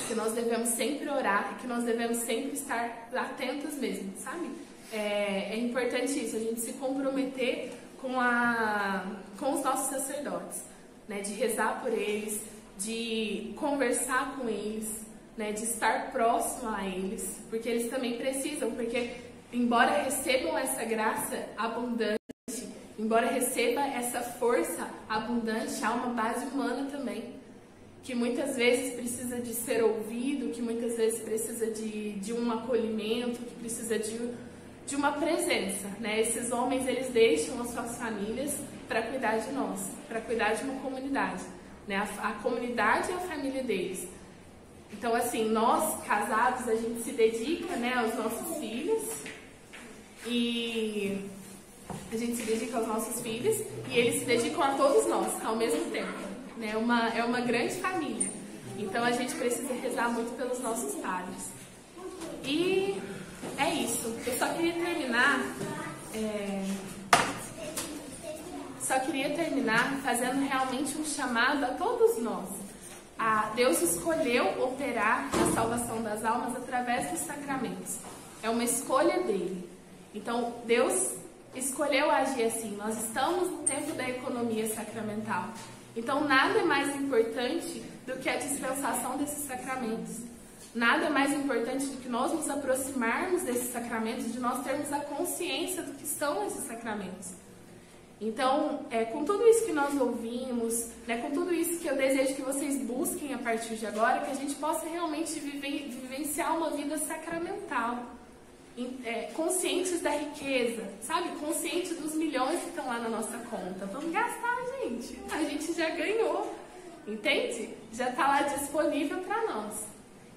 Speaker 1: que nós devemos sempre orar, que nós devemos sempre estar atentos mesmo, sabe? É importante isso, a gente se comprometer com os nossos sacerdotes, né, de rezar por eles, de conversar com eles, né, de estar próximo a eles, porque eles também precisam, porque embora recebam essa graça abundante, embora receba essa força abundante, há uma base humana também, que muitas vezes precisa de ser ouvido, que muitas vezes precisa de um acolhimento, que precisa de uma presença, né? Esses homens, eles deixam as suas famílias para cuidar de nós, para cuidar de uma comunidade, né? A comunidade é a família deles. Então, assim, nós, casados, a gente se dedica, né, aos nossos filhos, e a gente se dedica aos nossos filhos, e eles se dedicam a todos nós, ao mesmo tempo. Né? É uma grande família. Então, a gente precisa rezar muito pelos nossos padres. E é isso. Eu só queria terminar fazendo realmente um chamado a todos nós. Deus escolheu operar a salvação das almas através dos sacramentos. É uma escolha dele. Então, Deus escolheu agir assim. Nós estamos no tempo da economia sacramental. Então, nada é mais importante do que a dispensação desses sacramentos. Nada é mais importante do que nós nos aproximarmos desses sacramentos, de nós termos a consciência do que são esses sacramentos. Então, com tudo isso que nós ouvimos, né, com tudo isso que eu desejo que vocês busquem a partir de agora, que a gente possa realmente vivenciar uma vida sacramental, conscientes da riqueza, sabe? Conscientes dos milhões que estão lá na nossa conta. Vamos gastar, gente. A gente já ganhou, entende? Já está lá disponível para nós.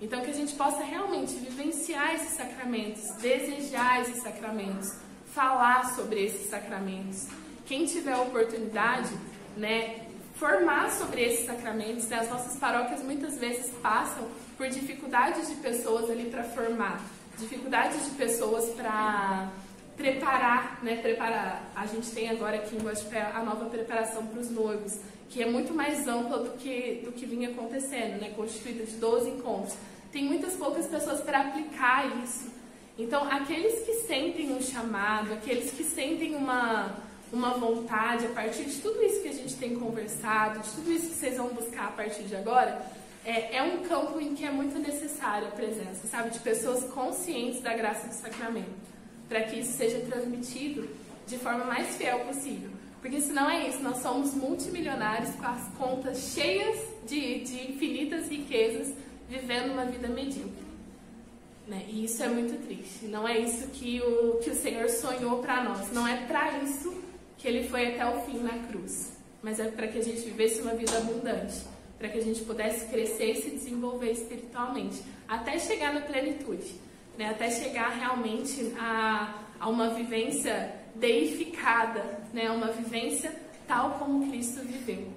Speaker 1: Então, que a gente possa realmente vivenciar esses sacramentos, desejar esses sacramentos, falar sobre esses sacramentos. Quem tiver a oportunidade, né, formar sobre esses sacramentos, né? As nossas paróquias muitas vezes passam por dificuldades de pessoas ali para formar, dificuldades de pessoas para preparar, né? A gente tem agora aqui em Guaxupé a nova preparação para os noivos, que é muito mais ampla do que vinha acontecendo, né? Constituída de 12 encontros. Tem muitas poucas pessoas para aplicar isso. Então, aqueles que sentem um chamado, aqueles que sentem uma vontade a partir de tudo isso que a gente tem conversado, de tudo isso que vocês vão buscar a partir de agora, é um campo em que é muito necessária a presença, sabe? De pessoas conscientes da graça do sacramento, para que isso seja transmitido de forma mais fiel possível. Porque senão é isso, nós somos multimilionários com as contas cheias de infinitas riquezas, vivendo uma vida medíocre. Né? E isso é muito triste. Não é isso que o Senhor sonhou para nós. Não é para isso que Ele foi até o fim na cruz. Mas é para que a gente vivesse uma vida abundante. Para que a gente pudesse crescer e se desenvolver espiritualmente. Até chegar na plenitude. Né? Até chegar realmente a uma vivência deificada. Né? Uma vivência tal como Cristo viveu.